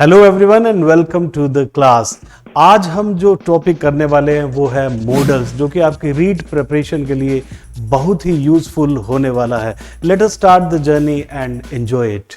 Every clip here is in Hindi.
Hello everyone and welcome to the class. आज हम जो टॉपिक करने वाले हैं वो है मॉडल्स, जो कि आपकी रीड प्रिपरेशन के लिए बहुत ही यूजफुल होने वाला है। Let us start the journey and enjoy it.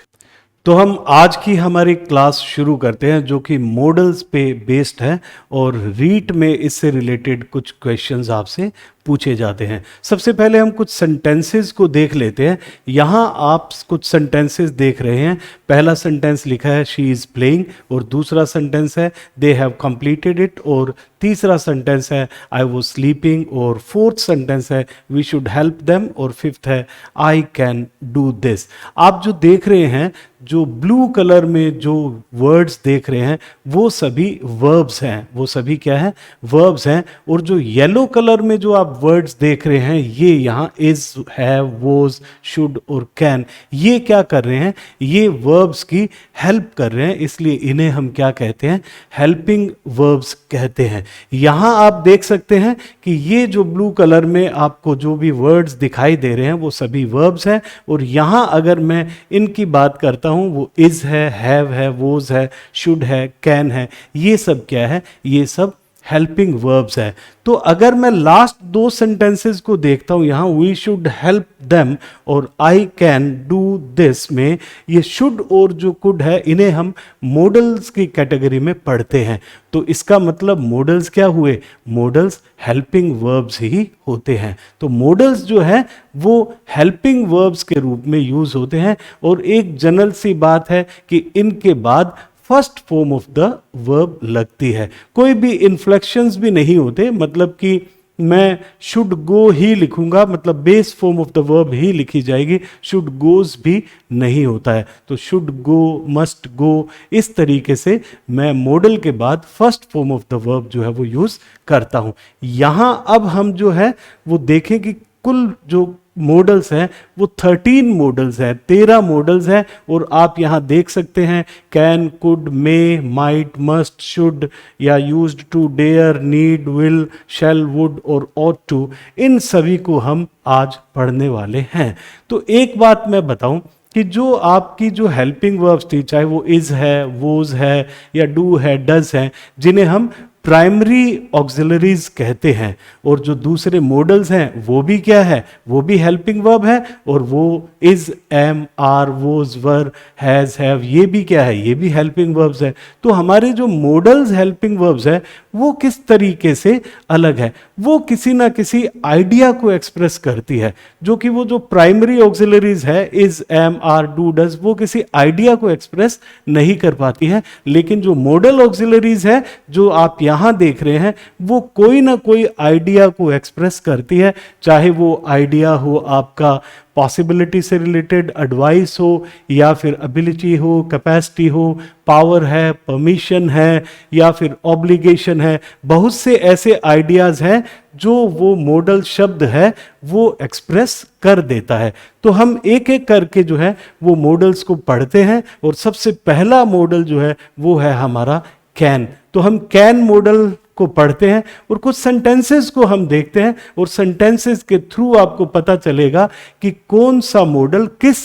तो हम आज की हमारी क्लास शुरू करते हैं, जो कि मॉडल्स पे बेस्ड है और रीट में इससे रिलेटेड कुछ क्वेश्चंस आपसे पूछे जाते हैं। सबसे पहले हम कुछ सेंटेंसेस को देख लेते हैं। यहाँ आप कुछ सेंटेंसेस देख रहे हैं। पहला सेंटेंस लिखा है शी इज़ प्लेइंग, और दूसरा सेंटेंस है दे हैव कंप्लीटेड इट, और तीसरा सेंटेंस है आई वॉज स्लीपिंग, और फोर्थ सेंटेंस है वी शुड हेल्प देम, और फिफ्थ है आई कैन डू दिस। आप जो देख रहे हैं, जो ब्लू कलर में जो वर्ड्स देख रहे हैं वो सभी वर्ब्स हैं। वो सभी क्या है? वर्ब्स हैं। और जो येलो कलर में जो आप वर्ड्स देख रहे हैं, ये यहाँ इज, हैव, वॉज, शुड और कैन, ये क्या कर रहे हैं? ये वर्ब्स की हेल्प कर रहे हैं, इसलिए इन्हें हम क्या कहते हैं? हेल्पिंग वर्ब्स कहते हैं। यहाँ आप देख सकते हैं कि ये जो ब्लू कलर में आपको जो भी वर्ड्स दिखाई दे रहे हैं वो सभी वर्ब्स हैं। और यहाँ अगर मैं इनकी बात करता हूँ, वो इज है, हैव है, वोज है, शुड है, कैन है, ये सब क्या है? ये सब हेल्पिंग वर्ब्स है। तो अगर मैं लास्ट दो सेंटेंसेस को देखता हूं, यहां वी शुड हेल्प देम और आई कैन डू दिस में ये शुड और जो कुड है, इन्हें हम मॉडल्स की कैटेगरी में पढ़ते हैं। तो इसका मतलब मॉडल्स क्या हुए? मॉडल्स हेल्पिंग वर्ब्स ही होते हैं। तो मॉडल्स जो है वो हेल्पिंग वर्ब्स के रूप में यूज होते हैं। और एक जनरल सी बात है कि इनके बाद first form of the verb लगती है। कोई भी इन्फ्लेक्शंस भी नहीं होते, मतलब कि मैं शुड गो ही लिखूंगा, मतलब base form of the verb ही लिखी जाएगी, शुड गोज भी नहीं होता है। तो शुड गो, मस्ट गो, इस तरीके से मैं मॉडल के बाद first form of the verb जो है वो यूज करता हूं। यहां अब हम जो है वो देखें कि कुल जो मॉडल्स हैं वो 13 मॉडल्स हैं, 13 मॉडल्स हैं। और आप यहाँ देख सकते हैं can, could, may, might, must, should, या used to, dare, need, will, shall, would और ऑट टू, इन सभी को हम आज पढ़ने वाले हैं। तो एक बात मैं बताऊं कि जो आपकी जो हेल्पिंग वर्ब्स थी, चाहे वो इज है, वोज है, या डू है, डज है, जिन्हें हम प्राइमरी ऑक्सिलरीज कहते हैं, और जो दूसरे मॉडल्स हैं वो भी क्या है? वो भी हेल्पिंग वर्ब है। और वो is, am, are, was, were, has, have, ये भी क्या है? ये भी हेल्पिंग वर्ब्स है। तो हमारे जो मॉडल्स हेल्पिंग वर्ब्स है वो किस तरीके से अलग है? वो किसी ना किसी आइडिया को एक्सप्रेस करती है, जो कि वो जो प्राइमरी ऑक्सिलरीज है is, am, are, do, does, वो किसी आइडिया को एक्सप्रेस नहीं कर पाती है। लेकिन जो मॉडल ऑक्सिलरीज है जो आप यहां देख रहे हैं, वो कोई ना कोई आइडिया को एक्सप्रेस करती है, चाहे वो आइडिया हो आपका पॉसिबिलिटी से रिलेटेड, एडवाइस हो, या फिर एबिलिटी हो, कैपेसिटी हो, पावर है, परमिशन है, या फिर ऑब्लिगेशन है। बहुत से ऐसे आइडियाज हैं जो वो मॉडल शब्द है वो एक्सप्रेस कर देता है। तो हम एक एक करके जो है वो मॉडल्स को पढ़ते हैं। और सबसे पहला मॉडल जो है वो है हमारा कैन। तो हम कैन मॉडल को पढ़ते हैं और कुछ सेंटेंसेस को हम देखते हैं, और सेंटेंसेस के थ्रू आपको पता चलेगा कि कौन सा मॉडल किस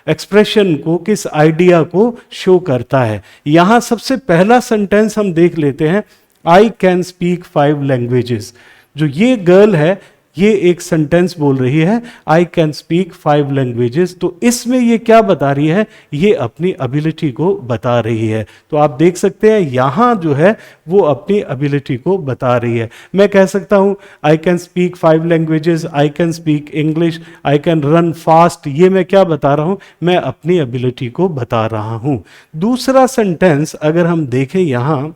एक्सप्रेशन को, किस आइडिया को शो करता है। यहां सबसे पहला सेंटेंस हम देख लेते हैं, आई कैन स्पीक 5 लैंग्वेजेस। जो ये गर्ल है ये एक सेंटेंस बोल रही है आई कैन स्पीक 5 लैंग्वेजेस। तो इसमें ये क्या बता रही है? ये अपनी एबिलिटी को बता रही है। तो आप देख सकते हैं यहां जो है वो अपनी एबिलिटी को बता रही है। मैं कह सकता हूं I can speak 5 languages, I can speak English, I can run fast. ये मैं क्या बता रहा हूं? मैं अपनी एबिलिटी को बता रहा हूं। दूसरा सेंटेंस अगर हम देखें यहां,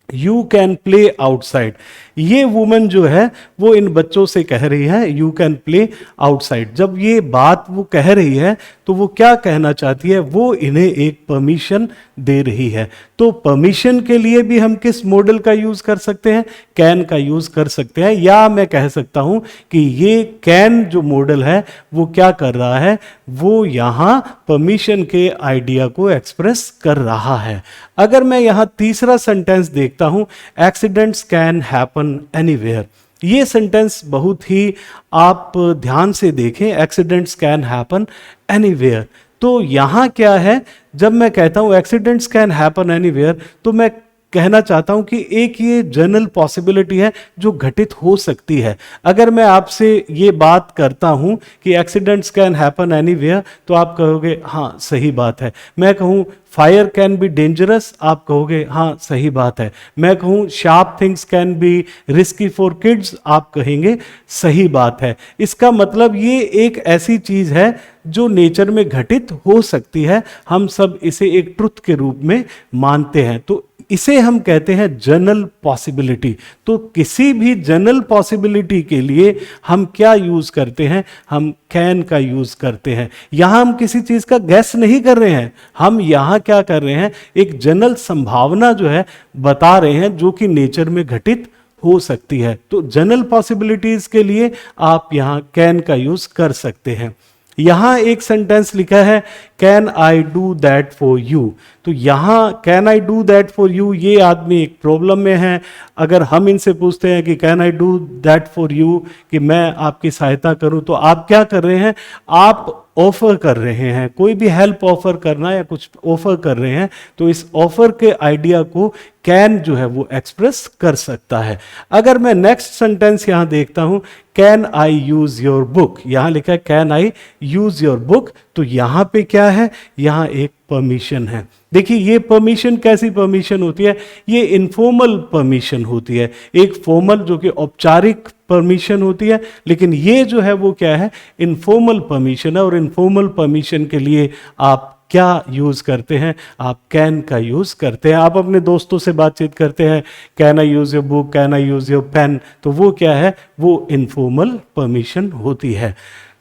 यू कैन प्ले आउटसाइड। ये वुमन जो है वो इन बच्चों से कह रही है यू कैन प्ले आउटसाइड। जब ये बात वो कह रही है तो वो क्या कहना चाहती है? वो इन्हें एक परमिशन दे रही है। तो परमिशन के लिए भी हम किस मॉडल का यूज कर सकते हैं? कैन का यूज कर सकते हैं। या मैं कह सकता हूं कि ये कैन जो मॉडल है वो क्या कर रहा है? वो यहां परमिशन के आइडिया को एक्सप्रेस कर रहा है। अगर मैं यहां तीसरा सेंटेंस देखता हूं, एक्सीडेंट्स कैन हैपन एनीवेयर। ये सेंटेंस बहुत ही आप ध्यान से देखें, एक्सीडेंट्स कैन हैपन एनीवेयर। तो यहाँ क्या है, जब मैं कहता हूँ एक्सीडेंट्स कैन हैपन एनीवेयर, तो मैं कहना चाहता हूं कि एक ये जनरल पॉसिबिलिटी है जो घटित हो सकती है। अगर मैं आपसे ये बात करता हूं कि एक्सीडेंट्स कैन हैपन एनीवेयर, तो आप कहोगे हाँ सही बात है। मैं कहूं फायर कैन बी डेंजरस, आप कहोगे हाँ सही बात है। मैं कहूं sharp things can be risky for kids, आप कहेंगे सही बात है। इसका मतलब ये एक ऐसी चीज है जो नेचर में घटित हो सकती है, हम सब इसे एक ट्रुथ के रूप में मानते हैं। तो इसे हम कहते हैं जनरल पॉसिबिलिटी। तो किसी भी जनरल पॉसिबिलिटी के लिए हम क्या यूज करते हैं, हम कैन का यूज करते हैं। यहां हम किसी चीज का गैस नहीं कर रहे हैं, हम यहां क्या कर रहे हैं, एक जनरल संभावना जो है बता रहे हैं जो कि नेचर में घटित हो सकती है। तो जनरल पॉसिबिलिटीज के लिए आप यहां कैन का यूज कर सकते हैं। यहां एक सेंटेंस लिखा है can I do that for you. तो यहां can I do that for you, ये आदमी एक प्रॉब्लम में है। अगर हम इनसे पूछते हैं कि can I do that for you, कि मैं आपकी सहायता करूं, तो आप क्या कर रहे हैं, आप ऑफर कर रहे हैं, कोई भी हेल्प ऑफर करना या कुछ ऑफर कर रहे हैं। तो इस ऑफर के आइडिया को कैन जो है वो एक्सप्रेस कर सकता है। अगर मैं नेक्स्ट सेंटेंस यहां देखता हूं, can I use your book, यहां लिखा है can I use your book, तो यहां पे क्या है, यहां एक परमिशन है। देखिए ये परमिशन कैसी परमिशन होती है, ये इनफॉर्मल परमिशन होती है। एक फॉर्मल जो कि औपचारिक परमिशन होती है, लेकिन ये जो है वो क्या है, इनफॉर्मल परमिशन है। और इनफॉर्मल परमिशन के लिए आप क्या यूज करते हैं, आप कैन का यूज करते हैं। आप अपने दोस्तों से बातचीत करते हैं, can I use your book, can I use your pen, तो वो क्या है, वो इनफॉर्मल परमिशन होती है।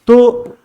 तो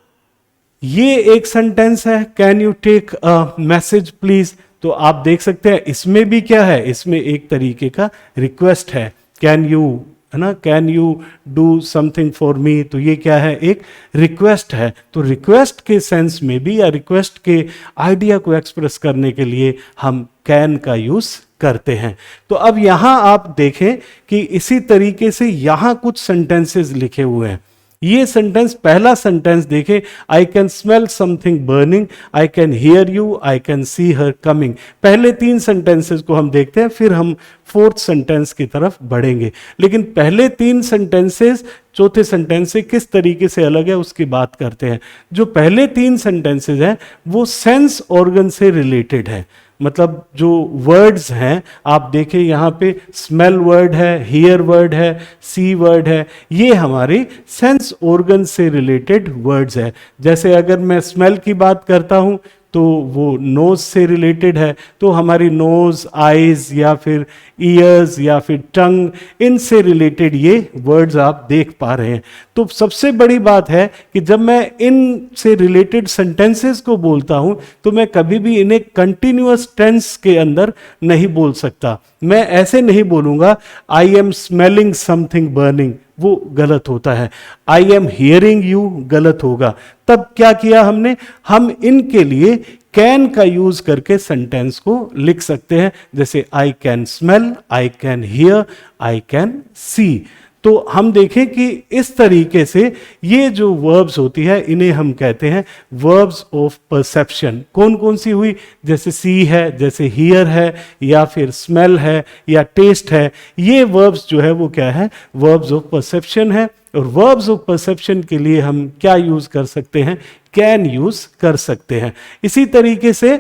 ये एक सेंटेंस है, can you take a message please. तो आप देख सकते हैं इसमें भी क्या है, इसमें एक तरीके का रिक्वेस्ट है, कैन यू, है ना, can you do something for me, तो ये क्या है, एक रिक्वेस्ट है। तो रिक्वेस्ट के सेंस में भी या रिक्वेस्ट के आइडिया को एक्सप्रेस करने के लिए हम कैन का यूज करते हैं। तो अब यहां आप देखें कि इसी तरीके से यहां कुछ सेंटेंसेस लिखे हुए हैं। ये सेंटेंस, पहला सेंटेंस देखें, I can smell something burning, I can hear you, I can see her coming. पहले तीन सेंटेंसेस को हम देखते हैं, फिर हम फोर्थ सेंटेंस की तरफ बढ़ेंगे। लेकिन पहले तीन सेंटेंसेस चौथे सेंटेंस से किस तरीके से अलग है उसकी बात करते हैं। जो पहले तीन सेंटेंसेस हैं वो सेंस ऑर्गन से रिलेटेड है। मतलब जो वर्ड्स हैं, आप देखें यहाँ पे स्मेल वर्ड है, हियर वर्ड है, सी वर्ड है, ये हमारे सेंस ऑर्गन से रिलेटेड वर्ड्स है। जैसे अगर मैं स्मेल की बात करता हूँ तो वो नोज से रिलेटेड है, तो हमारी नोज, आईज या फिर ईयर्स या फिर टंग, इनसे रिलेटेड ये वर्ड्स आप देख पा रहे हैं। तो सबसे बड़ी बात है कि जब मैं इन से रिलेटेड सेंटेंसेस को बोलता हूं तो मैं कभी भी इन्हें कंटिन्यूअस टेंस के अंदर नहीं बोल सकता। मैं ऐसे नहीं बोलूंगा I am smelling something burning, वो गलत होता है। आई एम हियरिंग यू गलत होगा। तब क्या किया हमने, हम इनके लिए कैन का यूज करके सेंटेंस को लिख सकते हैं। जैसे I can smell, I can hear, I can see. तो हम देखें कि इस तरीके से ये जो वर्ब्स होती है इन्हें हम कहते हैं वर्ब्स ऑफ परसेप्शन। कौन कौन सी हुई, जैसे सी है, जैसे हियर है, या फिर स्मेल है, या टेस्ट है। ये वर्ब्स जो है वो क्या है, वर्ब्स ऑफ परसेप्शन है। और वर्ब्स ऑफ परसेप्शन के लिए हम क्या यूज कर सकते हैं, कैन यूज कर सकते हैं। इसी तरीके से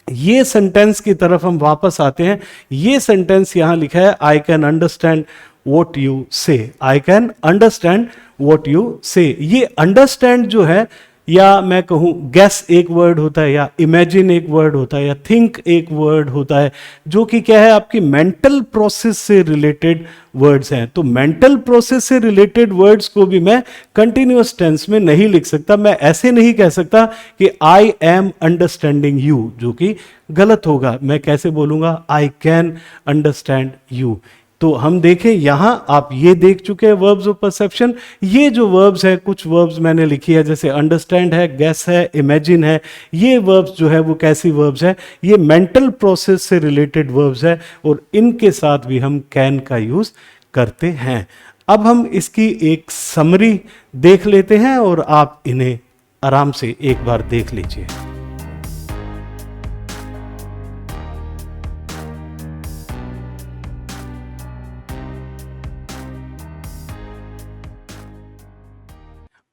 ये सेंटेंस की तरफ हम वापस आते हैं। ये सेंटेंस यहां लिखा है I can understand what you say, I can understand what you say। ये understand जो है, या मैं कहूं guess एक वर्ड होता है, या imagine एक वर्ड होता है, या think एक वर्ड होता है, जो कि क्या है, आपकी मेंटल प्रोसेस से रिलेटेड वर्ड्स हैं। तो मेंटल प्रोसेस से रिलेटेड वर्ड्स को भी मैं कंटिन्यूअस टेंस में नहीं लिख सकता। मैं ऐसे नहीं कह सकता कि आई एम अंडरस्टैंडिंग यू, जो कि गलत होगा। मैं कैसे बोलूंगा, आई कैन अंडरस्टैंड यू। तो हम देखें यहां आप ये देख चुके हैं वर्ब्स ऑफ परसेप्शन। ये जो वर्ब्स है, कुछ वर्ब्स मैंने लिखी है, जैसे अंडरस्टैंड है, गेस है, इमेजिन है। ये वर्ब्स जो है वो कैसी वर्ब्स है, ये मेंटल प्रोसेस से रिलेटेड वर्ब्स है, और इनके साथ भी हम कैन का यूज करते हैं। अब हम इसकी एक समरी देख लेते हैं और आप इन्हें आराम से एक बार देख लीजिए।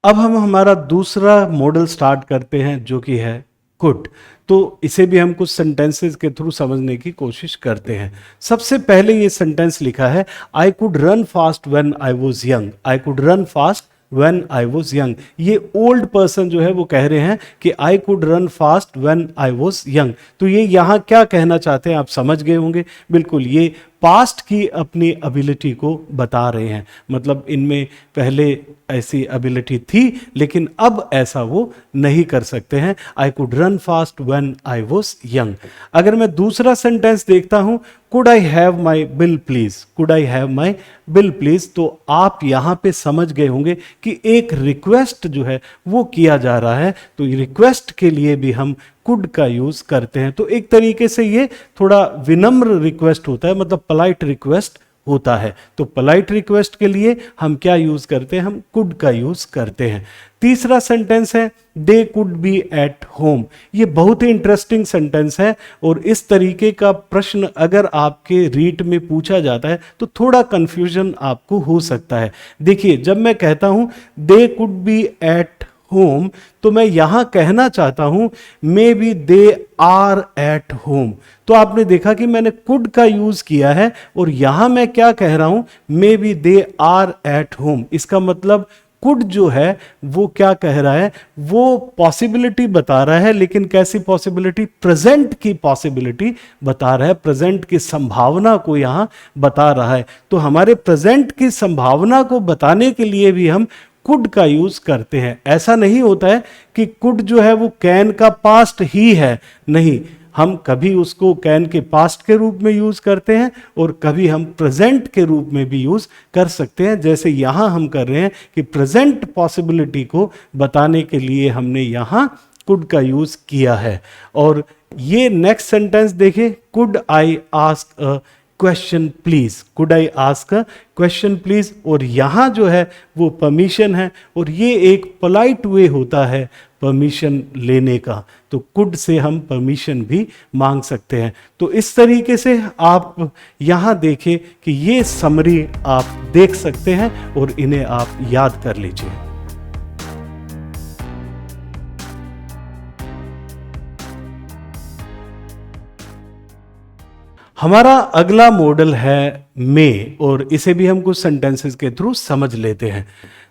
अब हम हमारा दूसरा मॉडल स्टार्ट करते हैं जो कि है कुड। तो इसे भी हम कुछ सेंटेंसेस के थ्रू समझने की कोशिश करते हैं। सबसे पहले ये सेंटेंस लिखा है, I could run fast when I was young. I could run fast when I was young. ये ओल्ड पर्सन जो है वो कह रहे हैं कि I could run fast when I was young. तो ये यहाँ क्या कहना चाहते हैं आप समझ गए होंगे। बिल्कुल, ये पास्ट की अपनी एबिलिटी को बता रहे हैं। मतलब इनमें पहले ऐसी एबिलिटी थी लेकिन अब ऐसा वो नहीं कर सकते हैं। I could run fast when I was young. अगर मैं दूसरा सेंटेंस देखता हूं, could I have my bill please. Could I have my bill please. तो आप यहां पे समझ गए होंगे कि एक रिक्वेस्ट जो है वो किया जा रहा है। तो रिक्वेस्ट के लिए भी हम कुड का यूज करते हैं। तो एक तरीके से ये थोड़ा विनम्र रिक्वेस्ट होता है, मतलब पोलाइट रिक्वेस्ट होता है। तो पोलाइट रिक्वेस्ट के लिए हम क्या यूज करते हैं, हम कुड का यूज करते हैं। तीसरा सेंटेंस है, दे कुड बी एट होम। ये बहुत ही इंटरेस्टिंग सेंटेंस है और इस तरीके का प्रश्न अगर आपके रीट में पूछा जाता है तो थोड़ा कंफ्यूजन आपको हो सकता है। देखिए, जब मैं कहता हूं they could be at home तो मैं यहां कहना चाहता हूं maybe they are at home. तो आपने देखा कि मैंने कुड का यूज किया है और यहां मैं क्या कह रहा हूं, maybe they are at home. इसका मतलब कुड जो है वो क्या कह रहा है, वो पॉसिबिलिटी बता रहा है, लेकिन कैसी पॉसिबिलिटी, प्रेजेंट की पॉसिबिलिटी बता रहा है, प्रेजेंट की संभावना को यहां बता रहा है। तो हमारे प्रेजेंट की संभावना को बताने के लिए भी हम कुड का यूज करते हैं। ऐसा नहीं होता है कि कुड जो है वो कैन का पास्ट ही है, नहीं, हम कभी उसको कैन के पास्ट के रूप में यूज करते हैं और कभी हम प्रेजेंट के रूप में भी यूज कर सकते हैं। जैसे यहां हम कर रहे हैं कि प्रेजेंट पॉसिबिलिटी को बताने के लिए हमने यहां कुड का यूज किया है। और ये नेक्स्ट सेंटेंस देखें, could I ask a question please. Could I ask a question please. और यहां जो है वो परमिशन है और ये एक पोलाइट वे होता है परमिशन लेने का। तो कुड से हम परमिशन भी मांग सकते हैं। तो इस तरीके से आप यहां देखें कि ये समरी आप देख सकते हैं और इन्हें आप याद कर लीजिए। हमारा अगला मॉडल है मे और इसे भी हम कुछ सेंटेंसेस के थ्रू समझ लेते हैं।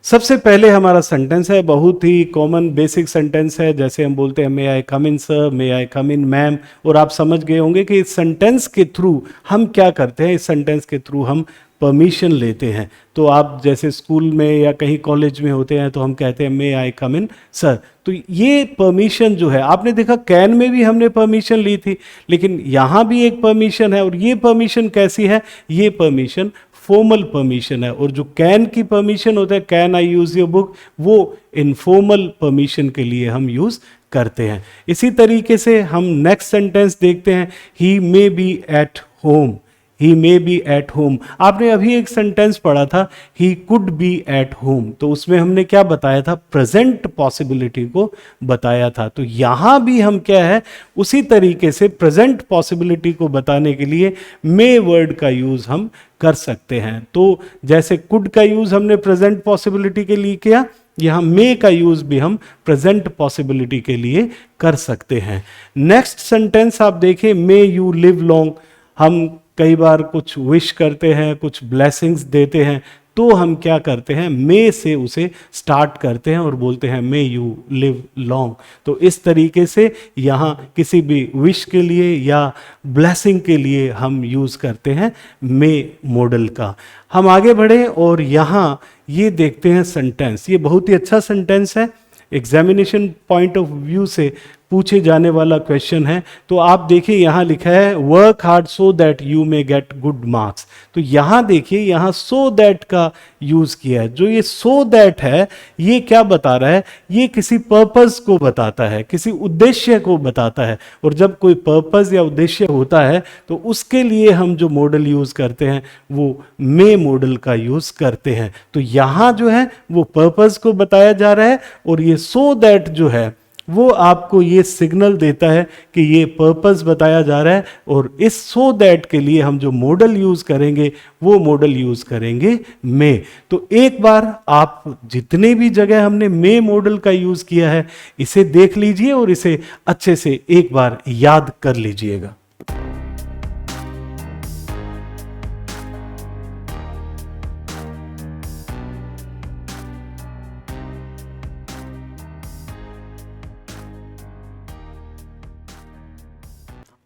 सबसे पहले हमारा सेंटेंस है, बहुत ही कॉमन बेसिक सेंटेंस है। जैसे हम बोलते हैं मे आई कम इन सर, मे आई कम इन मैम। और आप समझ गए होंगे कि इस सेंटेंस के थ्रू हम क्या करते हैं, इस सेंटेंस के थ्रू हम परमिशन लेते हैं। तो आप जैसे स्कूल में या कहीं कॉलेज में होते हैं तो हम कहते हैं मे आई कम इन सर। तो ये परमिशन जो है, आपने देखा कैन में भी हमने परमिशन ली थी, लेकिन यहाँ भी एक परमिशन है। और ये परमिशन कैसी है, ये परमिशन फॉर्मल परमिशन है। और जो कैन की परमिशन होता है, can I use your book, वो इनफॉर्मल परमिशन के लिए हम यूज करते हैं। इसी तरीके से हम नेक्स्ट सेंटेंस देखते हैं, he may be at home. He may be at home. आपने अभी एक सेंटेंस पढ़ा था, he could be at home. तो उसमें हमने क्या बताया था, प्रेजेंट पॉसिबिलिटी को बताया था। तो यहां भी हम क्या है, उसी तरीके से प्रेजेंट पॉसिबिलिटी को बताने के लिए मे वर्ड का यूज हम कर सकते हैं। तो जैसे कुड का यूज हमने प्रेजेंट पॉसिबिलिटी के लिए किया, यहां मे का यूज भी हम प्रेजेंट पॉसिबिलिटी के लिए कर सकते हैं। नेक्स्ट सेंटेंस आप देखें, मे यू लिव लॉन्ग। हम कई बार कुछ विश करते हैं, कुछ ब्लेसिंग्स देते हैं, तो हम क्या करते हैं, मे से उसे स्टार्ट करते हैं और बोलते हैं मे यू लिव लॉन्ग। तो इस तरीके से यहाँ किसी भी विश के लिए या ब्लेसिंग के लिए हम यूज़ करते हैं मे मॉडल का। हम आगे बढ़े और यहाँ ये देखते हैं सेंटेंस। ये बहुत ही अच्छा सेंटेंस है। एग्जामिनेशन पॉइंट ऑफ व्यू से पूछे जाने वाला क्वेश्चन है। तो आप देखिए यहाँ लिखा है work hard so that you may get good marks. तो यहाँ देखिए यहाँ सो दैट का यूज किया है। जो ये सो दैट है ये क्या बता रहा है, ये किसी पर्पस को बताता है, किसी उद्देश्य को बताता है। और जब कोई पर्पस या उद्देश्य होता है तो उसके लिए हम जो मॉडल यूज करते हैं वो मे मॉडल का यूज करते हैं। तो यहाँ जो है वो पर्पस को बताया जा रहा है और ये सो दैट जो है वो आपको ये सिग्नल देता है कि ये पर्पस बताया जा रहा है। और इस सो दैट के लिए हम जो मॉडल यूज करेंगे वो मॉडल यूज करेंगे मे। तो एक बार आप जितने भी जगह हमने मे मॉडल का यूज किया है इसे देख लीजिए और इसे अच्छे से एक बार याद कर लीजिएगा।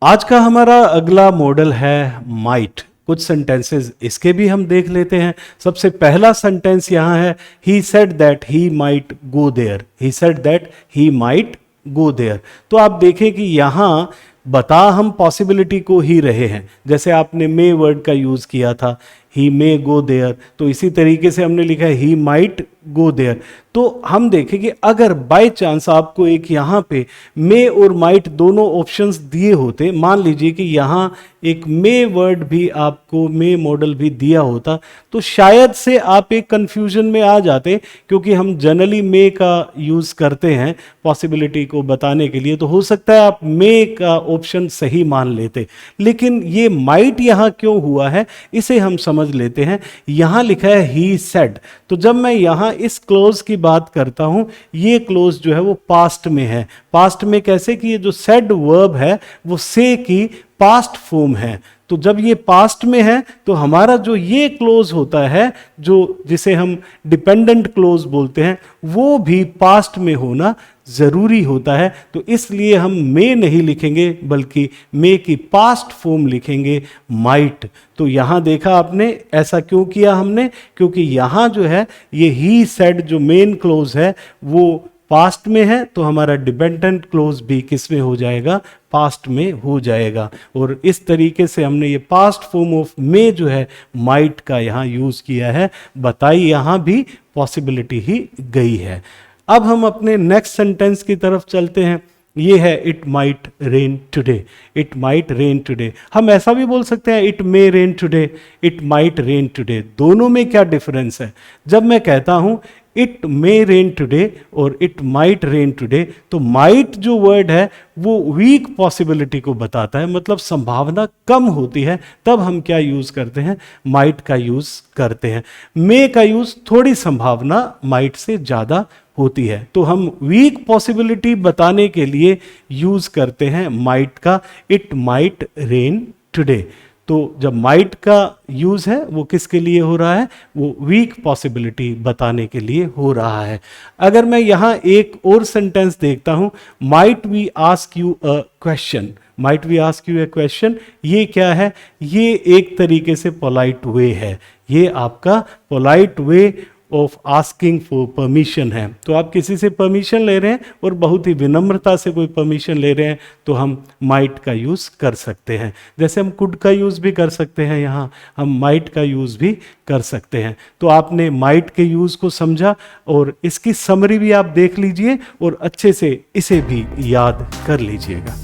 आज का हमारा अगला मॉडल है माइट। कुछ सेंटेंसेस इसके भी हम देख लेते हैं। सबसे पहला सेंटेंस यहाँ है he said that he might go there. He said that he might go there. तो आप देखें कि यहाँ बता हम पॉसिबिलिटी को ही रहे हैं। जैसे आपने मे वर्ड का यूज किया था ही मे गो देयर, तो इसी तरीके से हमने लिखा है ही माइट गो देयर। तो हम देखें कि अगर बाय चांस आपको एक यहाँ पे मे और माइट दोनों ऑप्शंस दिए होते, मान लीजिए कि यहाँ एक मे वर्ड भी आपको मे मॉडल भी दिया होता, तो शायद से आप एक कंफ्यूजन में आ जाते, क्योंकि हम जनरली मे का यूज करते हैं पॉसिबिलिटी को बताने के लिए। तो हो सकता है आप मे का ऑप्शन सही मान लेते, लेकिन ये माइट यहाँ क्यों हुआ है इसे हम समझ लेते हैं। यहाँ लिखा है ही सेड, तो जब मैं यहाँ इस क्लोज की बात करता हूं, ये क्लोज जो है वो पास्ट में है। पास्ट में कैसे कि ये जो सेड वर्ब है वो से की पास्ट फॉर्म है। तो जब ये पास्ट में है तो हमारा जो ये क्लोज होता है, जो जिसे हम डिपेंडेंट क्लोज बोलते हैं, वो भी पास्ट में होना जरूरी होता है। तो इसलिए हम मे नहीं लिखेंगे बल्कि मे की पास्ट फॉर्म लिखेंगे माइट। तो यहां देखा आपने ऐसा क्यों किया हमने, क्योंकि यहां जो है ये ही सेड जो मेन क्लोज है वो पास्ट में है, तो हमारा डिपेंडेंट क्लोज भी किस में हो जाएगा, पास्ट में हो जाएगा। और इस तरीके से हमने ये पास्ट फॉर्म ऑफ मे जो है माइट का यहाँ यूज किया है। बताई यहाँ भी पॉसिबिलिटी ही गई है। अब हम अपने नेक्स्ट सेंटेंस की तरफ चलते हैं। ये है it might rain today. It might rain today, हम ऐसा भी बोल सकते हैं it may rain today, it might rain today. दोनों में क्या डिफरेंस है? जब मैं कहता हूं इट मे रेन टुडे और इट माइट रेन टुडे, तो माइट जो वर्ड है वो वीक पॉसिबिलिटी को बताता है, मतलब संभावना कम होती है, तब हम क्या यूज करते हैं, माइट का यूज करते हैं। मे का यूज थोड़ी संभावना माइट से ज्यादा होती है, तो हम वीक पॉसिबिलिटी बताने के लिए यूज करते हैं माइट का, इट माइट रेन टुडे। तो जब माइट का यूज है वो किसके लिए हो रहा है, वो वीक पॉसिबिलिटी बताने के लिए हो रहा है। अगर मैं यहाँ एक और सेंटेंस देखता हूँ, might we ask you a question. Might we ask you a question, ये क्या है, ये एक तरीके से पोलाइट वे है। ये आपका polite way of asking for permission है। तो आप किसी से परमिशन ले रहे हैं और बहुत ही विनम्रता से कोई परमिशन ले रहे हैं, तो हम माइट का यूज कर सकते हैं। जैसे हम कुड का यूज भी कर सकते हैं, यहाँ हम माइट का यूज भी कर सकते हैं। तो आपने माइट के यूज को समझा और इसकी समरी भी आप देख लीजिए और अच्छे से इसे भी याद कर लीजिएगा।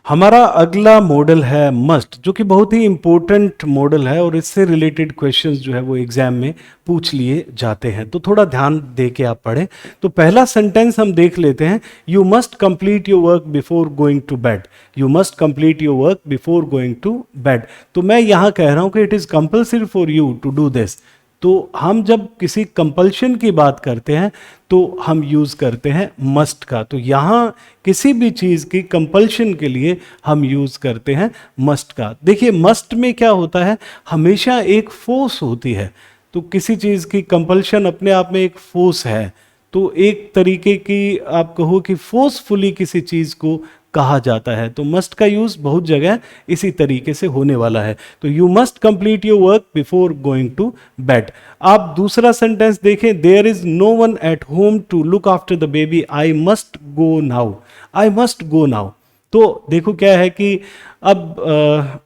हमारा अगला मॉडल है मस्ट, जो कि बहुत ही इंपॉर्टेंट मॉडल है और इससे रिलेटेड क्वेश्चंस जो है वो एग्जाम में पूछ लिए जाते हैं। तो थोड़ा ध्यान दे के आप पढ़ें। तो पहला सेंटेंस हम देख लेते हैं, you must complete your work before going to bed. You must complete your work before going to bed. तो मैं यहाँ कह रहा हूँ कि it is compulsory for you to do this. तो हम जब किसी कंपल्शन की बात करते हैं तो हम यूज़ करते हैं मस्ट का। तो यहाँ किसी भी चीज़ की कंपल्शन के लिए हम यूज़ करते हैं मस्ट का। देखिए मस्ट में क्या होता है, हमेशा एक फोर्स होती है। तो किसी चीज़ की कंपल्शन अपने आप में एक फोर्स है। तो एक तरीके की आप कहो कि फोर्सफुली किसी चीज को कहा जाता है। तो मस्ट का यूज बहुत जगह इसी तरीके से होने वाला है। तो you must complete your work before going to bed. आप दूसरा सेंटेंस देखें, there is no one at home to look after the baby, I must go now, I must go now. तो देखो क्या है कि अब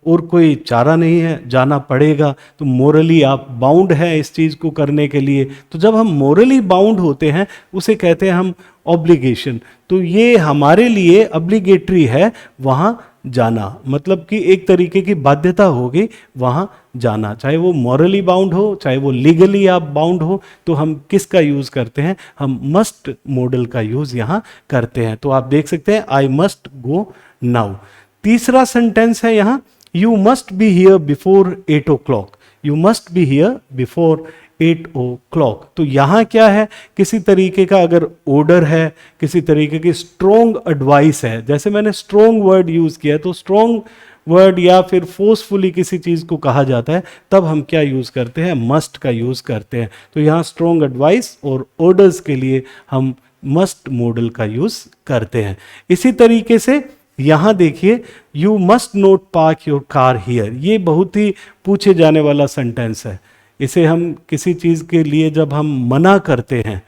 और कोई चारा नहीं है, जाना पड़ेगा। तो मोरली आप बाउंड है इस चीज़ को करने के लिए। तो जब हम मोरली बाउंड होते हैं उसे कहते हैं हम ऑब्लिगेशन। तो ये हमारे लिए ऑब्लिगेटरी है वहाँ जाना, मतलब कि एक तरीके की बाध्यता होगी वहाँ जाना, चाहे वो मॉरली बाउंड हो चाहे वो लीगली आप बाउंड हो। तो हम किसका यूज़ करते हैं, हम मस्ट मॉडल का यूज़ यहाँ करते हैं। तो आप देख सकते हैं आई मस्ट गो नाउ। तीसरा सेंटेंस है यहाँ, you must be here before 8 o'clock, you must be here before 8 o'clock। तो यहाँ क्या है, किसी तरीके का अगर ऑर्डर है, किसी तरीके की स्ट्रोंग एडवाइस है। जैसे मैंने स्ट्रोंग वर्ड यूज किया, तो स्ट्रोंग वर्ड या फिर फोर्सफुली किसी चीज को कहा जाता है तब हम क्या यूज करते हैं, मस्ट का यूज करते हैं। तो यहाँ स्ट्रोंग एडवाइस और ऑर्डर्स के लिए हम मस्ट मॉडल का यूज करते हैं। इसी तरीके से यहां देखिए, you must not park your car here. ये बहुत ही पूछे जाने वाला सेंटेंस है। इसे हम किसी चीज़ के लिए जब हम मना करते हैं,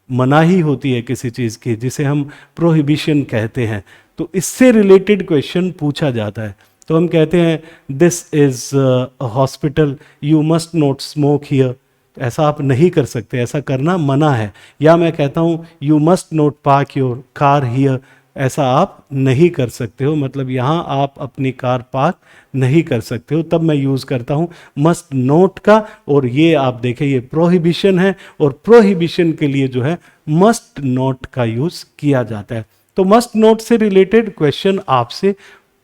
मनाही होती है किसी चीज़ की, जिसे हम प्रोहिबिशन कहते हैं, तो इससे रिलेटेड क्वेश्चन पूछा जाता है। तो हम कहते हैं this is a hospital, you must not smoke here. ऐसा आप नहीं कर सकते, ऐसा करना मना है। या मैं कहता हूँ you must not park your car here, ऐसा आप नहीं कर सकते हो, मतलब यहाँ आप अपनी कार पार्क नहीं कर सकते हो। तब मैं यूज़ करता हूँ मस्ट नोट का। और ये आप देखें ये प्रोहिबिशन है, और प्रोहिबिशन के लिए जो है मस्ट नोट का यूज़ किया जाता है। तो मस्ट नोट से रिलेटेड क्वेश्चन आपसे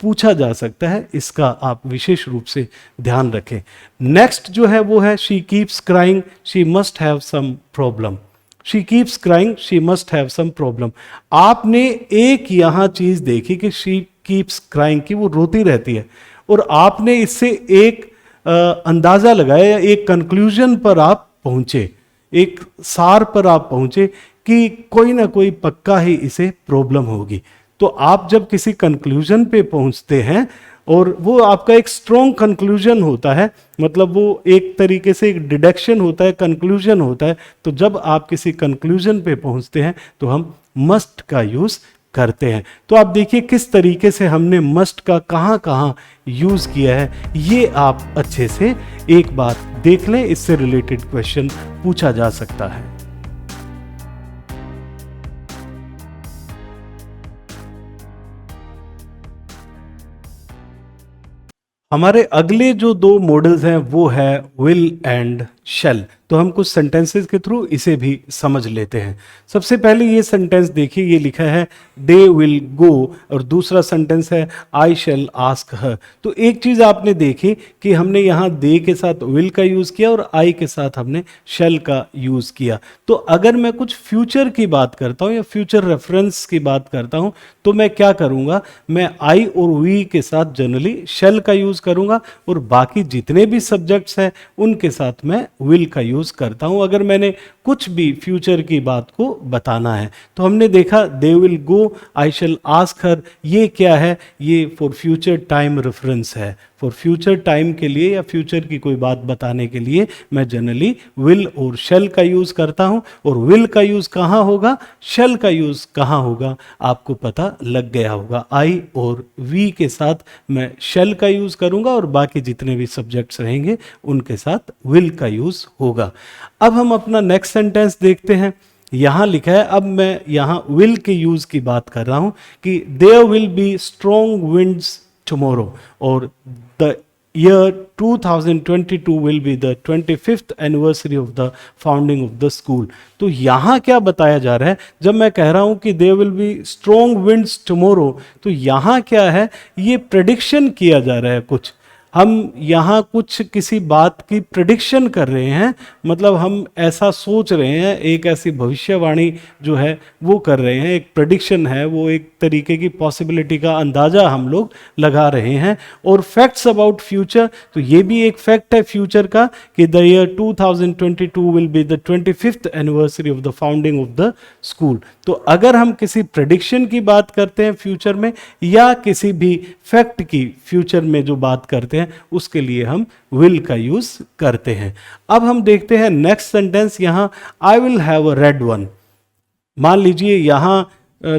पूछा जा सकता है, इसका आप विशेष रूप से ध्यान रखें। नेक्स्ट जो है वो है she keeps crying, she must have some problem. She keeps crying, she must have some problem. आपने एक यहाँ चीज देखी कि शी कीप्स क्राइंग की वो रोती रहती है, और आपने इससे एक अंदाजा लगाया या एक कंक्लूजन पर आप पहुंचे, एक सार पर आप पहुंचे कि कोई ना कोई पक्का ही इसे प्रॉब्लम होगी। तो आप जब किसी कंक्लूजन पे पहुंचते हैं और वो आपका एक स्ट्रॉन्ग कंक्लूजन होता है, मतलब वो एक तरीके से एक डिडक्शन होता है, कंक्लूजन होता है। तो जब आप किसी कंक्लूजन पे पहुंचते हैं तो हम मस्ट का यूज करते हैं। तो आप देखिए किस तरीके से हमने मस्ट का कहाँ कहाँ यूज किया है, ये आप अच्छे से एक बार देख लें, इससे रिलेटेड क्वेश्चन पूछा जा सकता है। हमारे अगले जो दो मॉडल्स हैं वो है विल एंड शेल। तो हम कुछ सेंटेंसेस के थ्रू इसे भी समझ लेते हैं। सबसे पहले ये सेंटेंस देखिए, ये लिखा है दे विल गो, और दूसरा सेंटेंस है आई शेल आस्क हर। तो एक चीज आपने देखी कि हमने यहाँ दे के साथ विल का यूज किया और आई के साथ हमने शेल का यूज किया। तो अगर मैं कुछ फ्यूचर की बात करता हूँ या फ्यूचर रेफरेंस की बात करता हूँ तो मैं क्या करूँगा, मैं आई और वी के साथ जनरली शेल का यूज करूँगा, और बाकी जितने भी सब्जेक्ट्स हैं उनके साथ मैं विल का यूज करता हूं अगर मैंने कुछ भी फ्यूचर की बात को बताना है। तो हमने देखा they will go, I shell ask her, ये क्या है, ये फॉर फ्यूचर टाइम रेफरेंस है। फॉर फ्यूचर टाइम के लिए या फ्यूचर की कोई बात बताने के लिए मैं जनरली विल और शेल का यूज करता हूं। और विल का यूज कहां होगा, शेल का यूज कहां होगा, आपको पता लग गया होगा। आई और वी के साथ मैं शेल का यूज करूंगा और बाकी जितने भी सब्जेक्ट्स रहेंगे उनके साथ विल का यूज होगा। अब हम अपना नेक्स्ट सेंटेंस देखते हैं। यहां लिखा है, अब मैं यहां विल के यूज की बात कर रहा हूं कि there will be strong winds tomorrow, और the year 2022 will be the 25th anniversary of the founding of the school। तो यहाँ क्या बताया जा रहा है, जब मैं कह रहा हूँ कि there will be strong winds tomorrow, तो यहाँ क्या है, ये prediction किया जा रहा है कुछ। हम यहाँ कुछ किसी बात की प्रेडिक्शन कर रहे हैं, मतलब हम ऐसा सोच रहे हैं, एक ऐसी भविष्यवाणी जो है वो कर रहे हैं, एक प्रेडिक्शन है, वो एक तरीके की पॉसिबिलिटी का अंदाजा हम लोग लगा रहे हैं। और फैक्ट्स अबाउट फ्यूचर, तो ये भी एक फैक्ट है फ्यूचर का कि the year 2022 will be the 25th anniversary of the founding of the school. तो अगर हम किसी प्रेडिक्शन की बात करते हैं फ्यूचर में या किसी भी फैक्ट की फ्यूचर में जो बात करते हैं, उसके लिए हम विल का यूज करते हैं। अब हम देखते हैं नेक्स्ट सेंटेंस। यहां I will have a red one. मान लीजिए यहां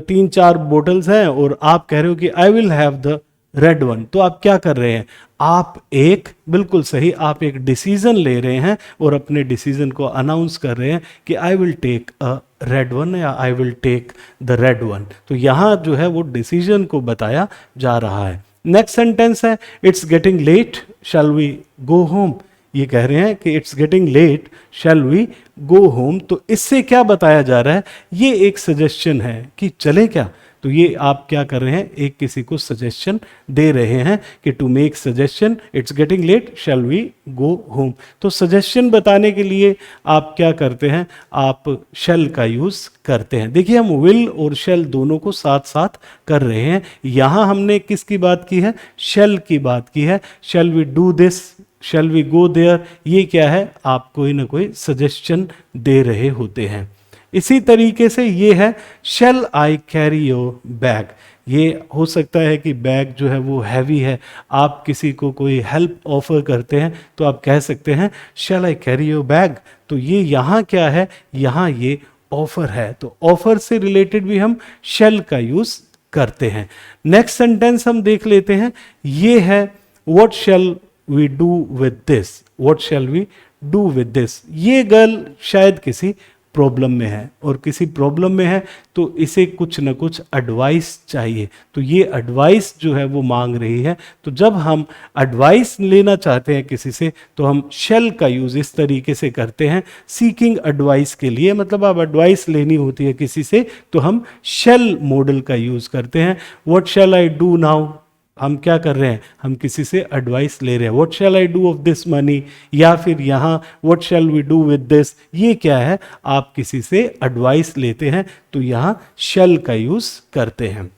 3-4 बोटल्स हैं और आप कह रहे हो कि I will have the red one. तो आप क्या कर रहे हैं? आप एक, बिल्कुल सही, आप एक डिसीजन ले रहे हैं और अपने डिसीजन को अनाउंस कर रहे हैं कि I will take a red one या I will take the red one. तो यहां जो है वो डिसीजन को बताया जा रहा है। नेक्स्ट सेंटेंस है it's getting late, shall we go home. ये कह रहे हैं कि it's getting late, shall we go home. तो इससे क्या बताया जा रहा है? ये एक सजेशन है कि चले क्या। तो ये आप क्या कर रहे हैं? एक किसी को सजेशन दे रहे हैं कि to make suggestion, it's getting late, shall we go home. तो सजेशन बताने के लिए आप क्या करते हैं? आप शैल का यूज करते हैं। देखिए हम विल और शैल दोनों को साथ साथ कर रहे हैं। यहां हमने किसकी बात की है? शैल की बात की है। Shall we do this, shall we go there. ये क्या है? आप कोई ना कोई सजेशन दे रहे होते हैं। इसी तरीके से ये है शैल आई कैरी योर बैग। ये हो सकता है कि बैग जो है वो हैवी है, आप किसी को कोई हेल्प ऑफर करते हैं तो आप कह सकते हैं शैल आई कैरी योर बैग। तो ये यहाँ क्या है? यहाँ ये ऑफर है। तो ऑफर से रिलेटेड भी हम शैल का यूज करते हैं। नेक्स्ट सेंटेंस हम देख लेते हैं। ये है what shall we do with this, what shall we do with this. ये गर्ल शायद किसी प्रॉब्लम में है और किसी प्रॉब्लम में है तो इसे कुछ ना कुछ एडवाइस चाहिए। तो ये एडवाइस जो है वो मांग रही है। तो जब हम एडवाइस लेना चाहते हैं किसी से तो हम शैल का यूज इस तरीके से करते हैं सीकिंग एडवाइस के लिए। मतलब आप एडवाइस लेनी होती है किसी से तो हम शैल मॉडल का यूज करते हैं। What shall I do now, हम क्या कर रहे हैं? हम किसी से एडवाइस ले रहे हैं। What shall I do of this money, या फिर यहाँ what shall we do with this. ये क्या है? आप किसी से एडवाइस लेते हैं तो यहाँ शैल का यूज करते हैं।